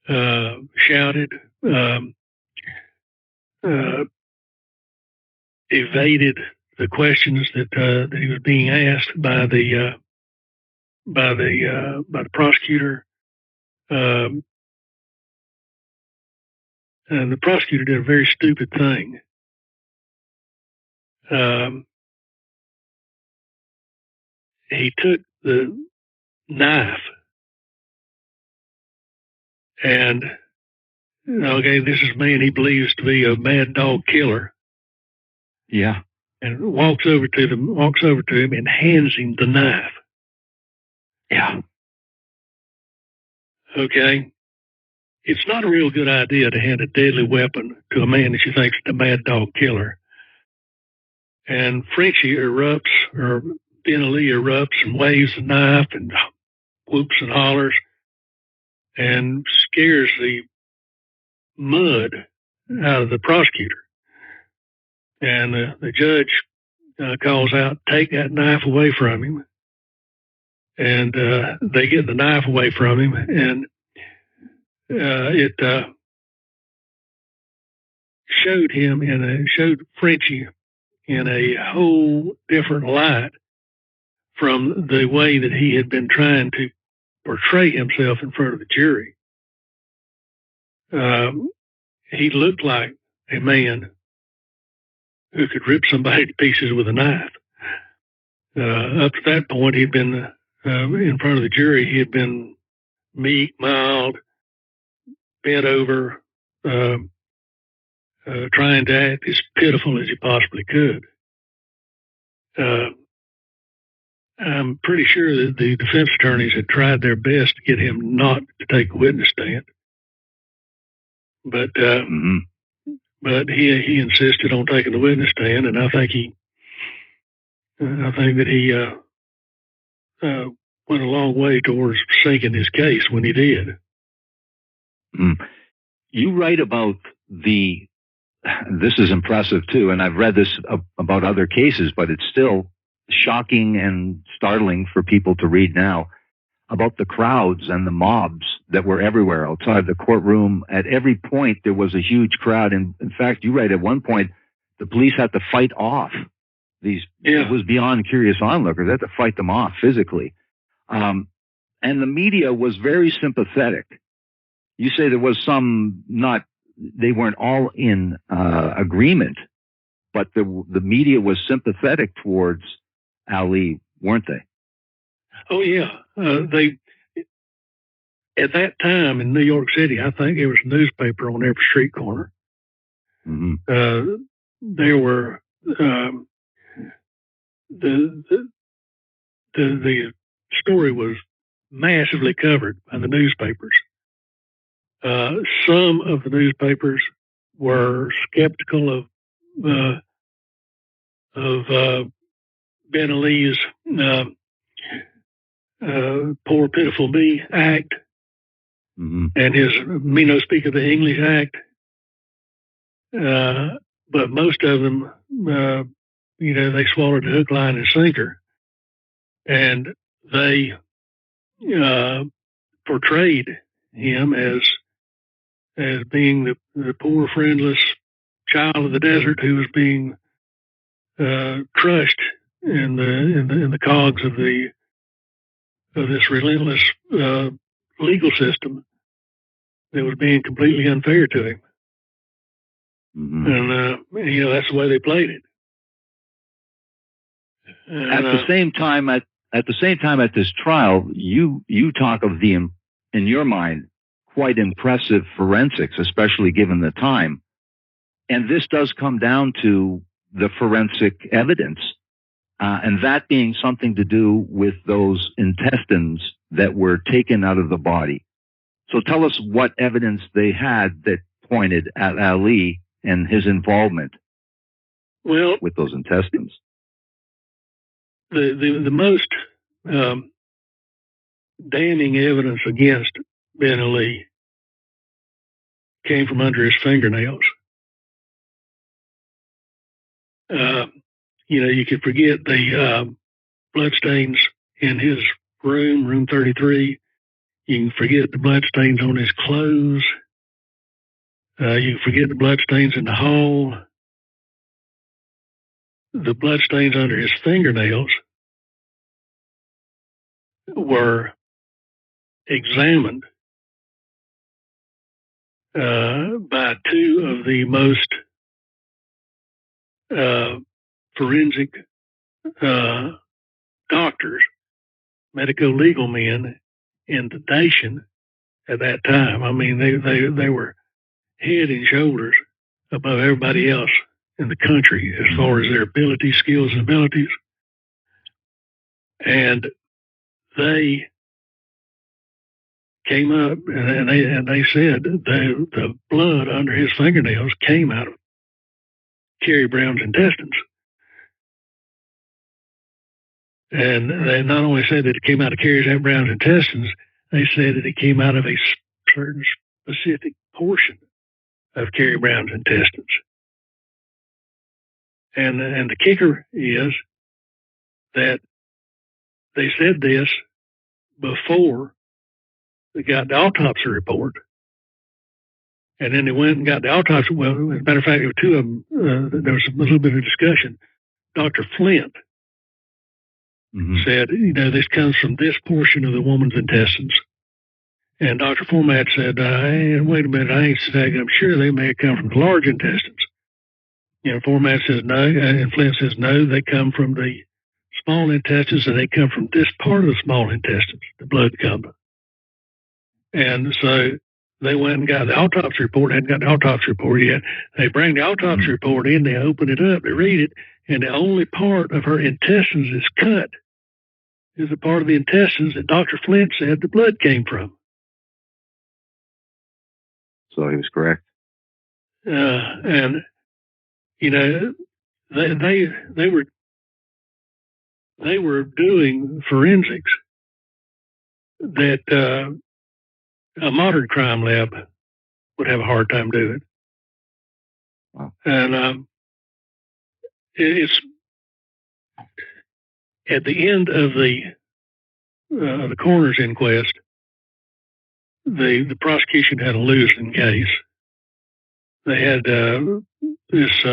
shouted, evaded the questions that he was being asked by the prosecutor. And the prosecutor did a very stupid thing. He took the knife and okay, this is a man he believes to be a mad dog killer. Yeah. And walks over to him and hands him the knife. Yeah. Okay. It's not a real good idea to hand a deadly weapon to a man that you think is a mad dog killer. And Frenchie erupts, or Ben Ali erupts and waves the knife and whoops and hollers and scares the mud out of the prosecutor. And the judge calls out, "Take that knife away from him." And they get the knife away from him, and it showed Frenchie in a whole different light from the way that he had been trying to portray himself in front of the jury. He looked like a man who could rip somebody to pieces with a knife. Up to that point, he'd been in front of the jury. He had been meek, mild, bent over, trying to act as pitiful as he possibly could. I'm pretty sure that the defense attorneys had tried their best to get him not to take a witness stand, but he insisted on taking the witness stand, and I think that he went a long way towards sinking his case when he did. You write about this is impressive too, and I've read this about other cases, but it's still shocking and startling for people to read now, about the crowds and the mobs that were everywhere outside the courtroom. At every point, there was a huge crowd. And in fact, you write at one point, the police had to fight off these. Yeah. It was beyond curious onlookers. They had to fight them off physically. And the media was very sympathetic. You say there was they weren't all in agreement, but the media was sympathetic towards Ali, weren't they? Oh yeah, they. At that time in New York City, I think there was a newspaper on every street corner. Mm-hmm. There were the story was massively covered by the newspapers. Some of the newspapers were skeptical of Ben Ali's Poor Pitiful Me Act, and his Me No Speak of the English Act. But most of them, they swallowed the hook, line, and sinker. And they portrayed him as being the poor, friendless child of the desert who was being crushed in the cogs of this relentless legal system that was being completely unfair to him. And that's the way they played it. And, at the same time at this trial, you talk of in your mind, quite impressive forensics, especially given the time. And this does come down to the forensic evidence, and that being something to do with those intestines that were taken out of the body. So tell us what evidence they had that pointed at Ali and his involvement with those intestines. The most damning evidence against Ben Ali came from under his fingernails. You could forget the bloodstains in his room 33. You can forget the bloodstains on his clothes. You can forget the bloodstains in the hall. The bloodstains under his fingernails were examined by two of the most forensic doctors, medico-legal men in the nation at that time. I mean, they were head and shoulders above everybody else in the country as far as their abilities, skills, and abilities. And they came up and they said the blood under his fingernails came out of Carrie Brown's intestines. And they not only said that it came out of Carrie Brown's intestines, they said that it came out of a certain specific portion of Carrie Brown's intestines. And the kicker is that they said this before they got the autopsy report. And then they went and got the autopsy. Well, as a matter of fact, there were two of them. There was a little bit of discussion. Dr. Flint said, this comes from this portion of the woman's intestines. And Dr. Format said, hey, wait a minute, I ain't saying, I'm sure they may have come from the large intestines. Format says no, and Flint says no, they come from the small intestines, and they come from this part of the small intestines, the blood combo. And so they went and got the autopsy report, hadn't got the autopsy report yet. They bring the autopsy report in, they open it up, they read it, and the only part of her intestines that's cut is the part of the intestines that Dr. Flint said the blood came from. So he was correct. And they were doing forensics that a modern crime lab would have a hard time doing. Wow. And it's at the end of the coroner's inquest, the prosecution had a losing case. They had this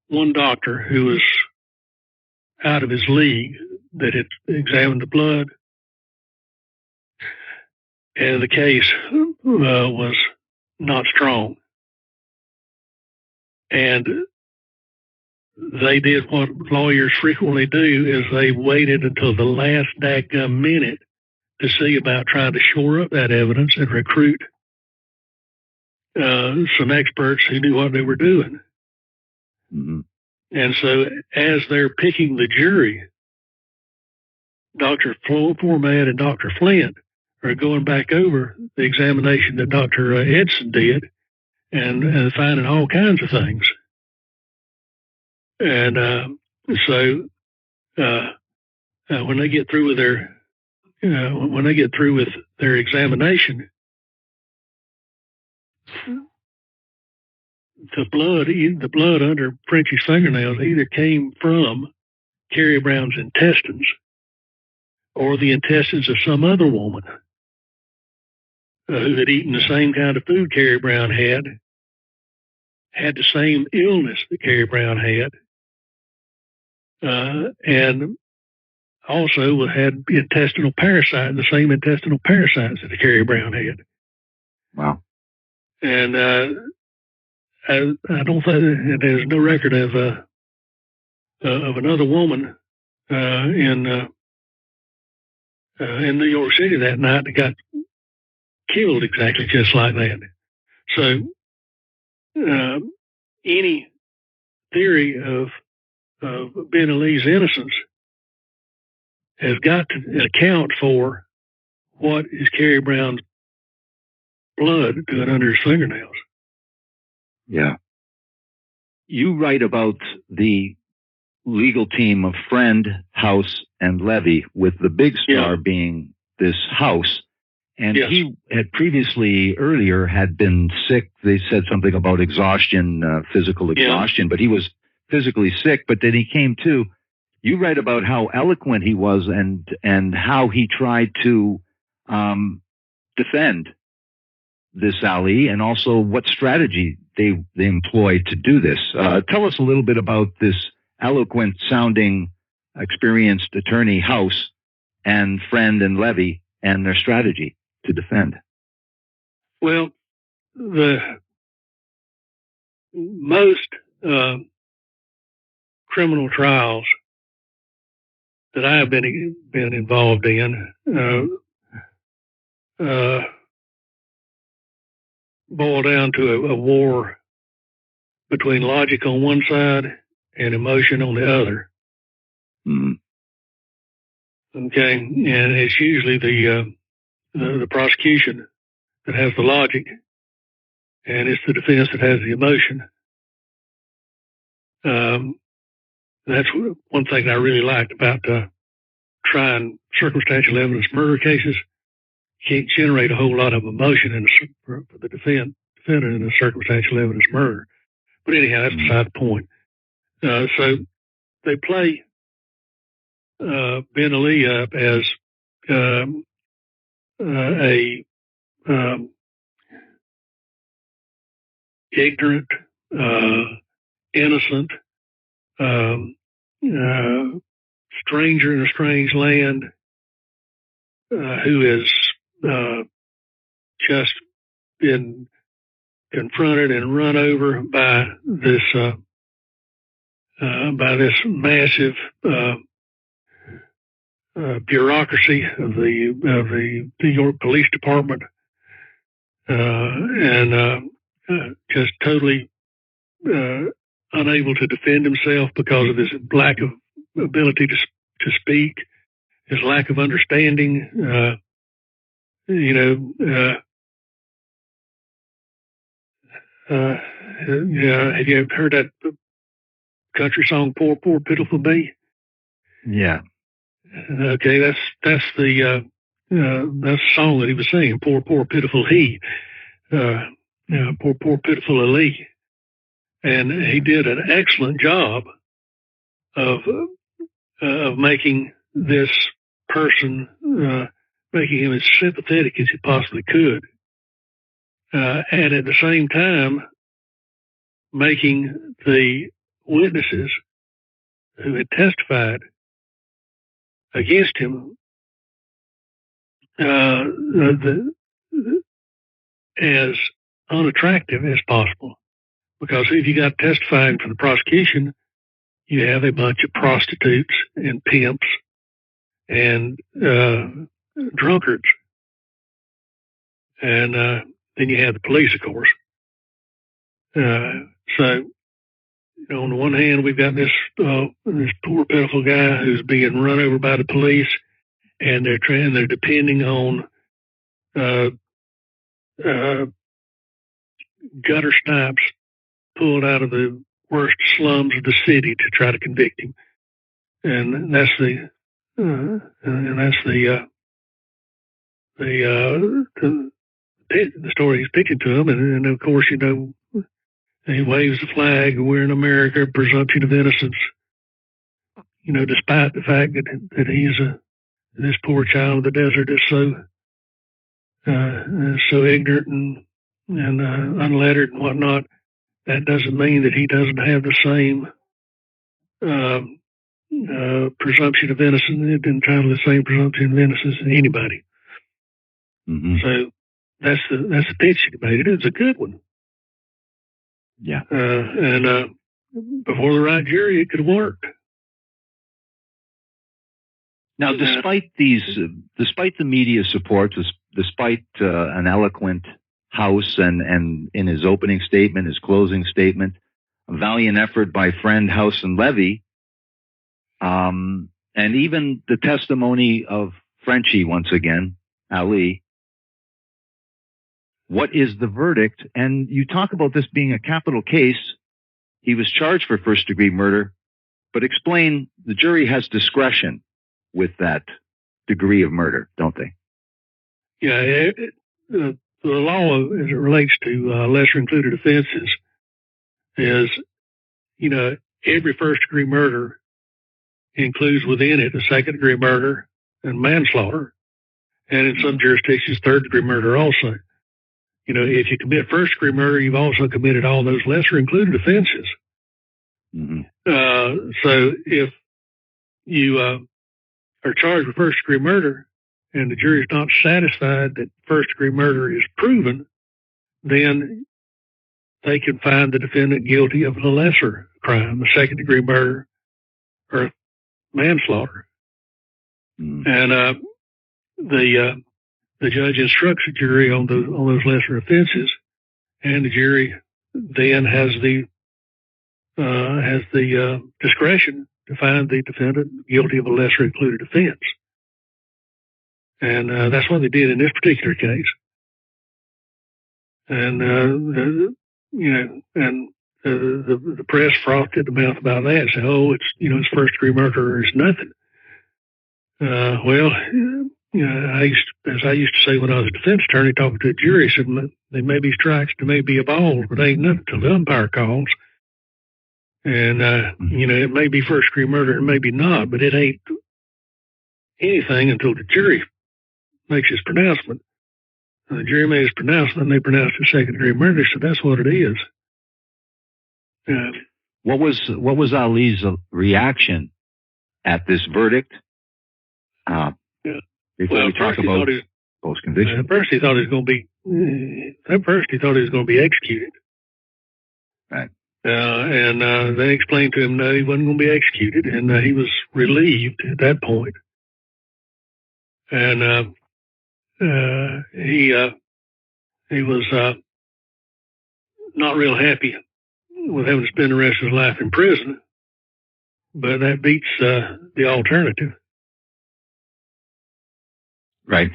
one doctor who was out of his league that had examined the blood, and the case was not strong. And they did what lawyers frequently do, is they waited until the last dadgum minute to see about trying to shore up that evidence and recruit some experts who knew what they were doing. Mm-hmm. And so as they're picking the jury, Dr. Format and Dr. Flint are going back over the examination that Dr. Edson did and finding all kinds of things. And so when they get through with their examination, the blood under Frenchie's fingernails either came from Carrie Brown's intestines or the intestines of some other woman who had eaten the same kind of food Carrie Brown had the same illness that Carrie Brown had, and also had intestinal parasites, the same intestinal parasites that Carrie Brown had. Wow. And I don't think there's no record of another woman in New York City that night that got killed exactly just like that. So any theory of Ben Ali's innocence has got to account for what is Carrie Brown's blood doing under his fingernails. Yeah. You write about the legal team of Friend, House, and Levy, with the big star being this House. And he had previously, earlier, had been sick. They said something about exhaustion, physical exhaustion, but he was physically sick. But then he came to. You write about how eloquent he was and how he tried to defend this Ali, and also what strategy they employed to do this. Tell us a little bit about this eloquent-sounding, experienced attorney House and Friend and Levy and their strategy to defend. Well, most criminal trials that I have been involved in, boil down to a war between logic on one side and emotion on the other. Okay, and it's usually the prosecution that has the logic, and it's the defense that has the emotion. That's one thing I really liked about trying circumstantial evidence murder cases. You can't generate a whole lot of emotion for the defendant in a circumstantial evidence murder. But anyhow, that's beside the point. So they play Ben Ali up as a ignorant, innocent, stranger in a strange land, who has just been confronted and run over by this massive bureaucracy of the New York Police Department, and just totally unable to defend himself because of his lack of ability to speak, his lack of understanding. Have you ever heard that country song, Poor, Poor, Pitiful Me? Yeah. Okay, that's the song that he was singing, Poor, Poor, Pitiful He. Poor, Poor, Pitiful Ali. And he did an excellent job of making this person, making him as sympathetic as he possibly could. And at the same time, making the witnesses who had testified against him as unattractive as possible. Because if you got testifying for the prosecution, you have a bunch of prostitutes and pimps and drunkards. And then you have the police, of course. So, on the one hand, we've got this poor, pitiful guy who's being run over by the police, and they're depending on gutter snipes pulled out of the worst slums of the city to try to convict him, and that's the story he's pitching to him, and of course, he waves the flag, we're in America, presumption of innocence, despite the fact that he's this poor child of the desert is so ignorant and unlettered and whatnot. That doesn't mean that he doesn't have the same presumption of innocence, entitled the same presumption of innocence as anybody. Mm-hmm. So that's the pitch he made. It was a good one. Yeah. And before the right jury, it could have worked. Now, despite the media support, despite an eloquent House and in his opening statement, his closing statement, a valiant effort by friend House and Levy, and even the testimony of Frenchie once again, Ali. What is the verdict? And you talk about this being a capital case. He was charged for first-degree murder, but explain the jury has discretion with that degree of murder, don't they? Yeah, the law as it relates to lesser included offenses is, every first-degree murder includes within it a second-degree murder and manslaughter, and in some jurisdictions, third-degree murder also. If you commit first-degree murder, you've also committed all those lesser-included offenses. Mm-hmm. So if you are charged with first-degree murder and the jury is not satisfied that first-degree murder is proven, then they can find the defendant guilty of the lesser crime, the second-degree murder or manslaughter. Mm-hmm. And the judge instructs the jury on those lesser offenses, and the jury then has the discretion to find the defendant guilty of a lesser included offense. And that's what they did in this particular case. And, the press frothed at the mouth about that and said, oh, it's first degree murder is nothing. As I used to say when I was a defense attorney talking to a jury, I said, they may be strikes, they may be a balls, but they ain't nothing till the umpire calls. And, it may be first degree murder, it may be not, but it ain't anything until the jury makes its pronouncement. The jury made its pronouncement, and they pronounced it second degree murder, so that's what it is. What was Ali's reaction at this verdict? Before we talk about post-conviction. At first he thought he was going to be executed. Right. And they explained to him no, he wasn't going to be executed, and he was relieved at that point. And he was not real happy with having to spend the rest of his life in prison, but that beats the alternative. Right.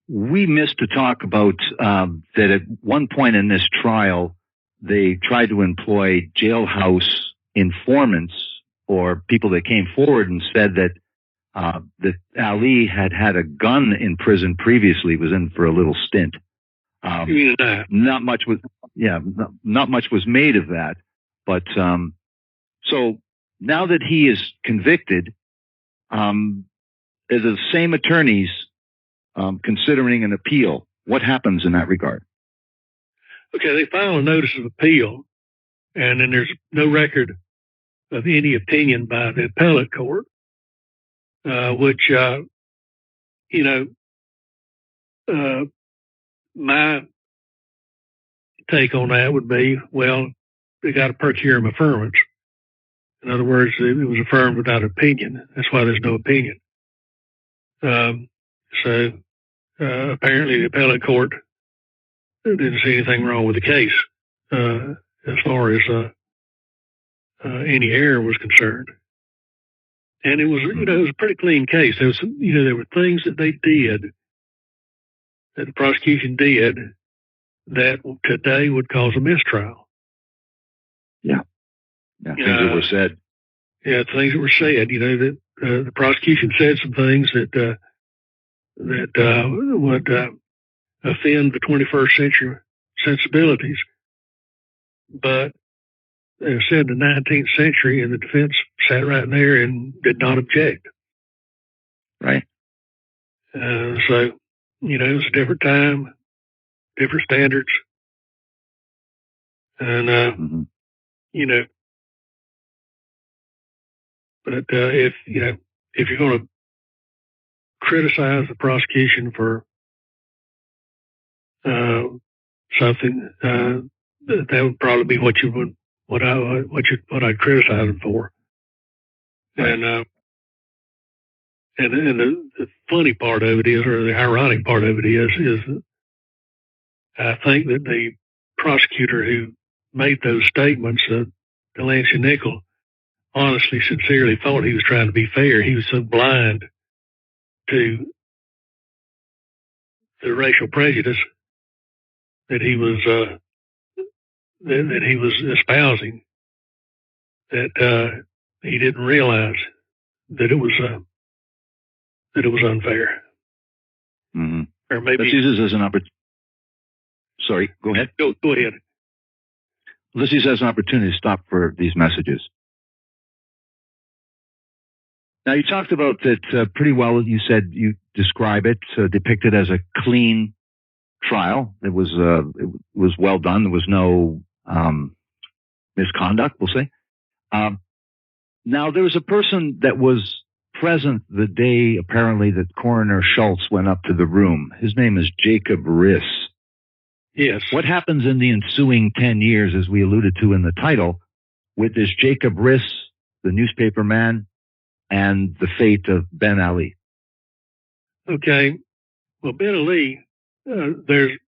We missed to talk about that at one point in this trial, they tried to employ jailhouse informants or people that came forward and said that Ali had a gun in prison previously, was in for a little stint. Not much was made of that. But so now that he is convicted, as the same attorneys considering an appeal, what happens in that regard? Okay, they file a notice of appeal, and then there's no record of any opinion by the appellate court, which, my take on that would be, well, they got a per curiam affirmance. In other words, it was affirmed without opinion. That's why there's no opinion. Apparently the appellate court didn't see anything wrong with the case as far as any error was concerned. And it was, it was a pretty clean case. There was, there were things that they did, that the prosecution did, that today would cause a mistrial. Yeah. Things that were said. Yeah, things that were said. That the prosecution said some things that would offend the 21st century sensibilities, but they said in the 19th century, and the defense sat right there and did not object. Right. It was a different time, different standards, and but if you're going to criticize the prosecution for something, that would probably be what I'd criticize them for. Right. And the funny part of it is, or the ironic part of it is I think that the prosecutor who made those statements, Delancey Nickel, honestly, sincerely thought he was trying to be fair. He was so blind to the racial prejudice that he was espousing, that he didn't realize that it was unfair. Mm-hmm. Or maybe let's use this as an opportunity. Sorry, go ahead. Go ahead. Let's use this as an opportunity to stop for these messages. Now, you talked about that pretty well. You said you describe it, depict it as a clean trial. It was well done. There was no misconduct, we'll say. Now, there was a person that was present the day, apparently, that Coroner Schultz went up to the room. His name is Jacob Riss. Yes. What happens in the ensuing 10 years, as we alluded to in the title, with this Jacob Riss, the newspaper man, and the fate of Ben Ali? Okay. Well, Ben Ali, there's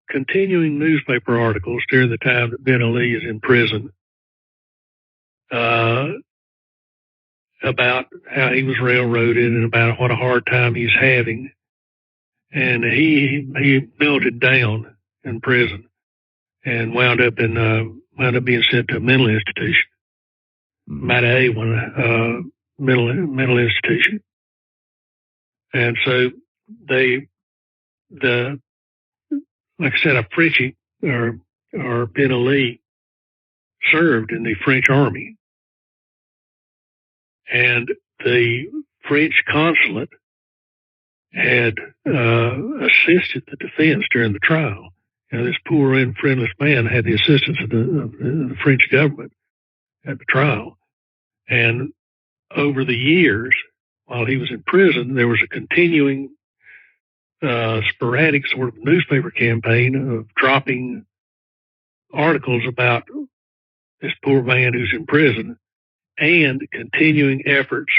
continuing newspaper articles during the time that Ben Ali is in prison about how he was railroaded and about what a hard time he's having. And he melted down in prison and wound up being sent to a mental institution, about a mental institution. And so like I said, a Frenchie or Ben Ali served in the French army, and the French consulate had assisted the defense during the trial. You know, this poor and friendless man had the assistance of the French government at the trial. And over the years, while he was in prison, there was a continuing sporadic sort of newspaper campaign of dropping articles about this poor man who's in prison, and continuing efforts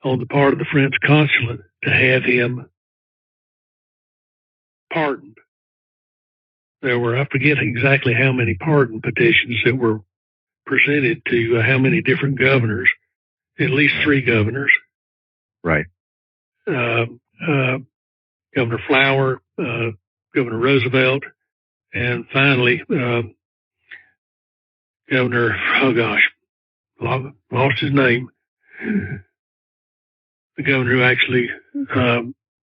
on the part of the French consulate to have him pardoned. There were, I forget exactly how many pardon petitions that were presented to how many different governors, at least 3 governors. Right. Governor Flower, Governor Roosevelt, and finally, Governor, lost his name. The governor who actually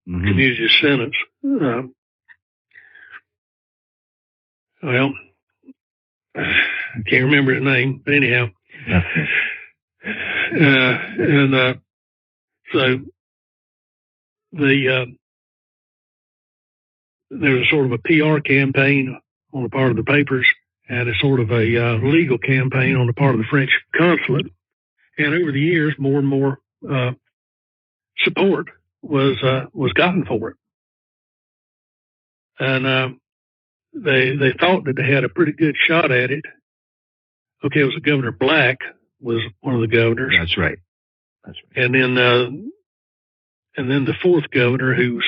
commuted his sentence. Well, I can't remember his name, but anyhow. So there was sort of a PR campaign on the part of the papers and a sort of a legal campaign on the part of the French consulate. And over the years, more and more support was gotten for it. And they thought that they had a pretty good shot at it. Okay, it was Governor Black was one of the governors. That's right. And then the 4th governor who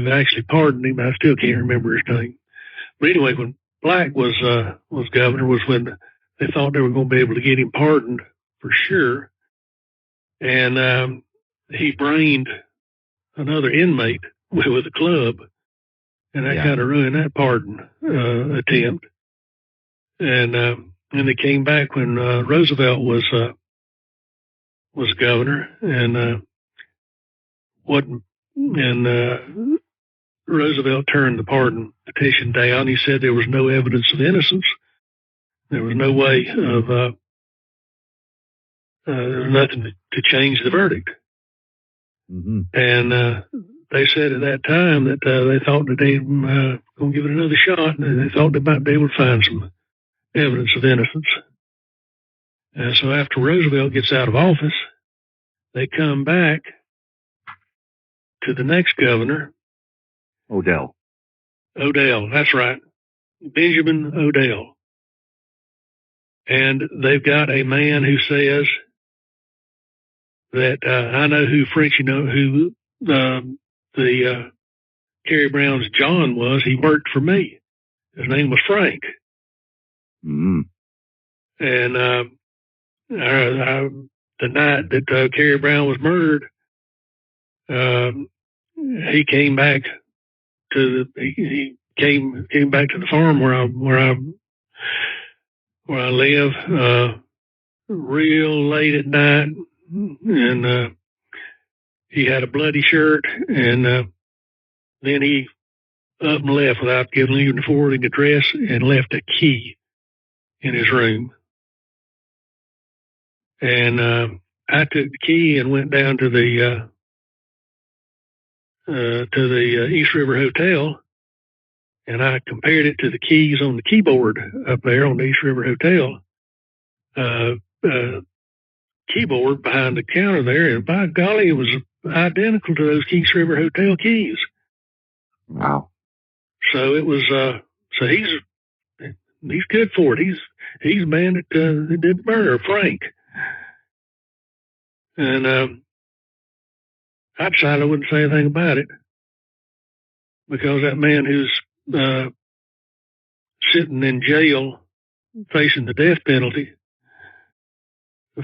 actually pardoned him, I still can't remember his name. But anyway, when Black was governor was when they thought they were going to be able to get him pardoned for sure. And he brained another inmate with a club, and that kind of ruined that pardon attempt. And they came back when Roosevelt was governor, and Roosevelt turned the pardon petition down. He said there was no evidence of innocence. There was no way of there was nothing to change the verdict. Mm-hmm. And they said at that time that they thought that they were going to give it another shot, and they thought they might be able to find some evidence of innocence. And so after Roosevelt gets out of office, they come back to the next governor. Odell, that's right. Benjamin Odell. And they've got a man who says that I know who the Carrie Brown's John was. He worked for me. His name was Frank. Mm-hmm. And the night that Carrie Brown was murdered, he came back to the farm where I live real late at night, and he had a bloody shirt, and then he up and left without even forwarding address, and left a key in his room. And I took the key and went down to the East River Hotel, and I compared it to the keys on the keyboard up there on the East River Hotel keyboard behind the counter there, and by golly, it was identical to those East River Hotel keys. Wow! So it was. So he's good for it. He's the man that did the murder, Frank. And I decided I wouldn't say anything about it, because that man who's sitting in jail facing the death penalty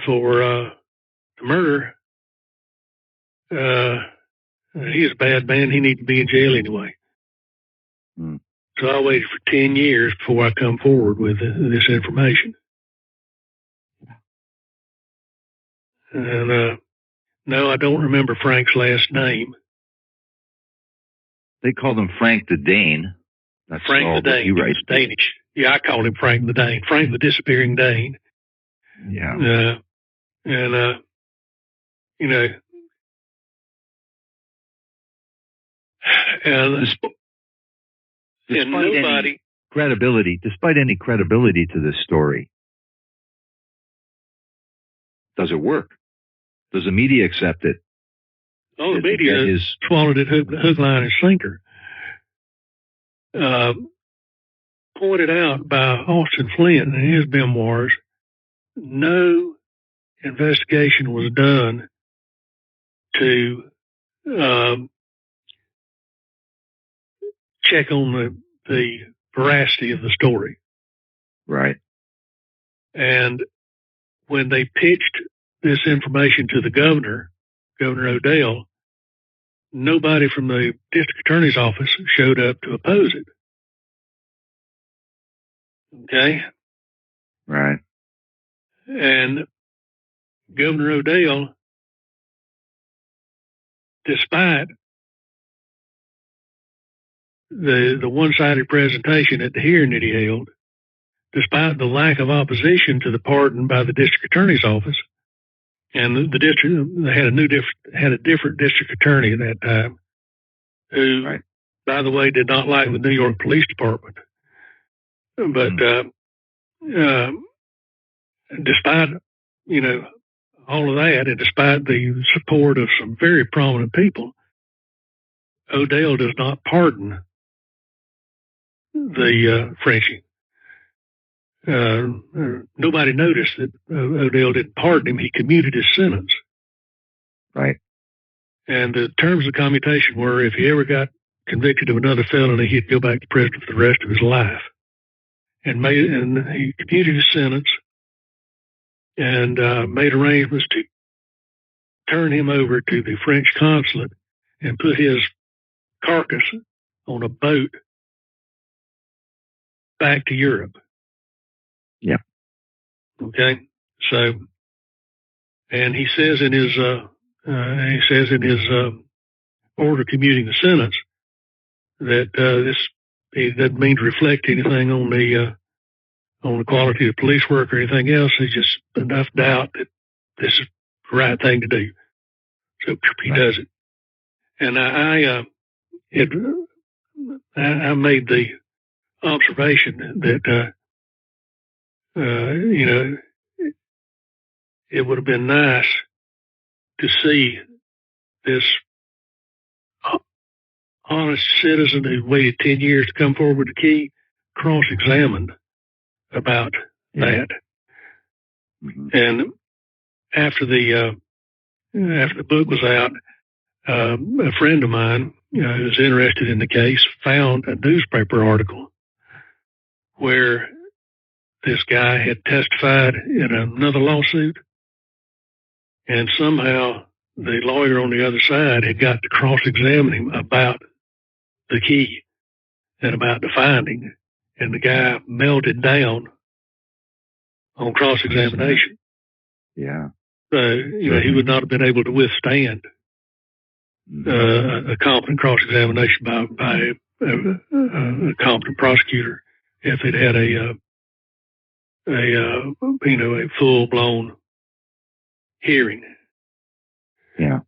for the murder. He's a bad man. He needs to be in jail anyway. Mm. So I waited for 10 years before I come forward with this information. And no, I don't remember Frank's last name. They called him Frank the Dane. That's Frank all the Dane. He writes. Danish. Yeah, I called him Frank the Dane. Frank the disappearing Dane. Yeah. And you know, and nobody despite any credibility to this story, does it work? Does the media accept it? Oh, the media swallowed it hook, line, and sinker. Pointed out by Austin Flint in his memoirs, no investigation was done to check on the veracity of the story. Right. And when they pitched this information to the Governor Odell, nobody from the district attorney's office showed up to oppose it. Okay? Right. And Governor Odell, despite the one-sided presentation at the hearing that he held, despite the lack of opposition to the pardon by the district attorney's office, and the district, they had a different district attorney at that time, who, right, by the way, did not like the New York Police Department. But despite, all of that, and despite the support of some very prominent people, Odell does not pardon the Frenchie. Nobody noticed that Odell didn't pardon him. He commuted his sentence. Right. And the terms of commutation were, if he ever got convicted of another felony, he'd go back to prison for the rest of his life. And he commuted his sentence and made arrangements to turn him over to the French consulate and put his carcass on a boat back to Europe. Yeah. Okay. So, and he says in his order commuting the sentence that he doesn't mean to reflect anything on the quality of police work or anything else. There's just enough doubt that this is the right thing to do. So he does it. And I made the observation that, it would have been nice to see this honest citizen who waited 10 years to come forward with the key cross-examined about that. Mm-hmm. And after the book was out, a friend of mine who was interested in the case found a newspaper article where this guy had testified in another lawsuit, and somehow the lawyer on the other side had got to cross-examine him about the key and about the finding, and the guy melted down on cross-examination. Yeah. So, he would not have been able to withstand a competent cross-examination by a competent prosecutor if it had a full-blown hearing. Yeah.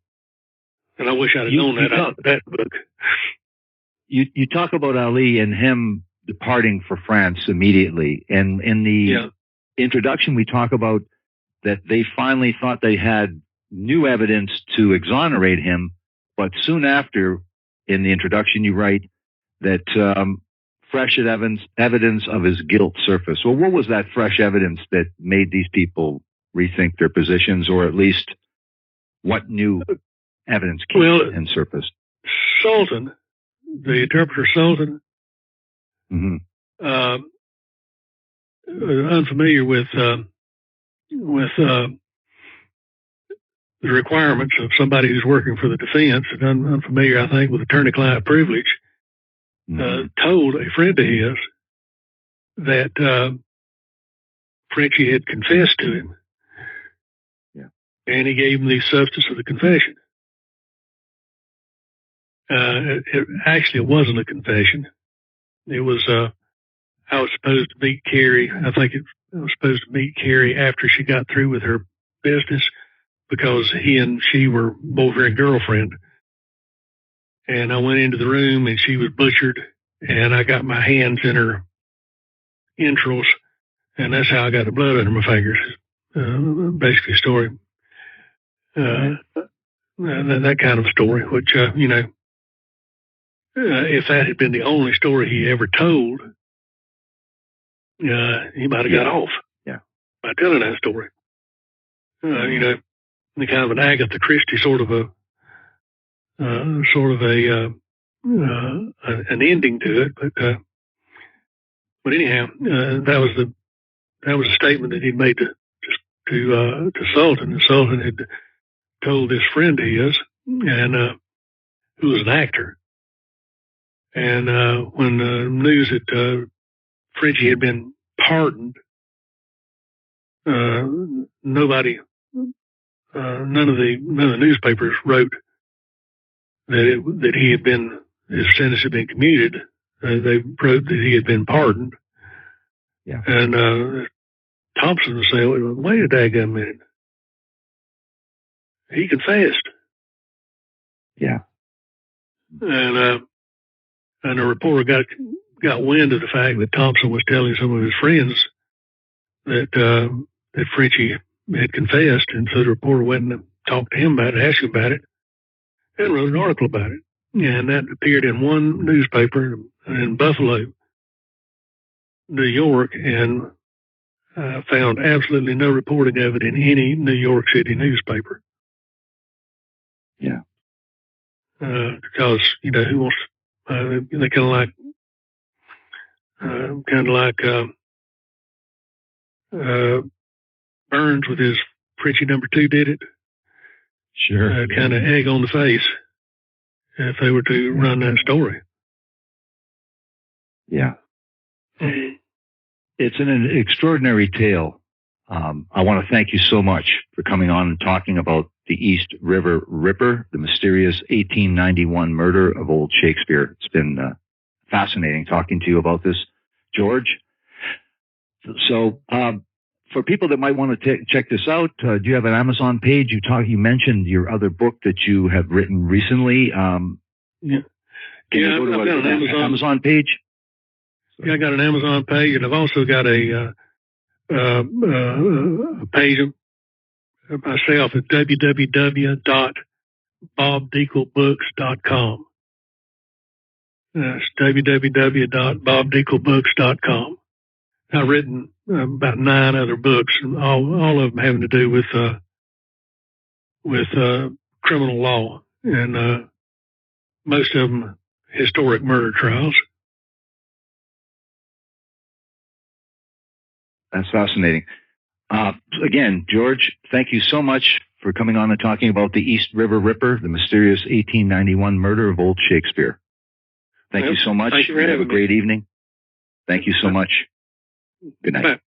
And I wish I'd have known that book. You talk about Ali and him departing for France immediately. And in the introduction, we talk about that they finally thought they had new evidence to exonerate him. But soon after, in the introduction, you write that fresh evidence of his guilt surfaced. Well, what was that fresh evidence that made these people rethink their positions, or at least what new evidence came and surfaced? Sultan, the interpreter Sultan, mm-hmm. unfamiliar with the requirements of somebody who's working for the defense, and unfamiliar, I think, with attorney-client privilege, told a friend of his that Frenchie had confessed to him. Yeah. And he gave him the substance of the confession. It wasn't a confession. It was, I was supposed to meet Carrie. I think I was supposed to meet Carrie after she got through with her business, because he and she were boyfriend and girlfriend. And I went into the room and she was butchered, and I got my hands in her entrails, and that's how I got the blood under my fingers. Basically a story. That kind of a story, which, if that had been the only story he ever told, he might have got off by telling that story. The kind of an Agatha Christie sort of an ending to it, but anyhow, that was a statement that he'd made to Sultan. And Sultan had told this friend of his, and who was an actor, and when the news that Frenchie had been pardoned, none of the newspapers wrote that he had been, his sentence had been commuted. They wrote that he had been pardoned. Yeah. And Thompson was saying, wait a daggone minute. He confessed. Yeah. And a reporter got wind of the fact that Thompson was telling some of his friends that Frenchie had confessed, and so the reporter went and talked to him about it, asked him about it, and wrote an article about it. And that appeared in one newspaper in Buffalo, New York, and found absolutely no reporting of it in any New York City newspaper. Yeah. Because, who wants, they kind of like Byrnes with his Frenchie #2 did it. Sure. Kind of egg on the face if they were to run that story. Yeah. It's an extraordinary tale. I want to thank you so much for coming on and talking about the East River Ripper, the mysterious 1891 murder of old Shakespeare. It's been fascinating talking to you about this, George. So, for people that might want to check this out, do you have an Amazon page? You mentioned your other book that you have written recently. Can you go to an Amazon page? Yeah, I got an Amazon page, and I've also got a page of myself at www.bobdeklebooks.com. That's www.bobdeklebooks.com. I've written about 9 other books, and all of them having to do with criminal law, and most of them historic murder trials. That's fascinating. Again, George, thank you so much for coming on and talking about the East River Ripper, the mysterious 1891 murder of old Shakespeare. Thank you so much. Have a great evening. Thank you so much. Good night. Bye.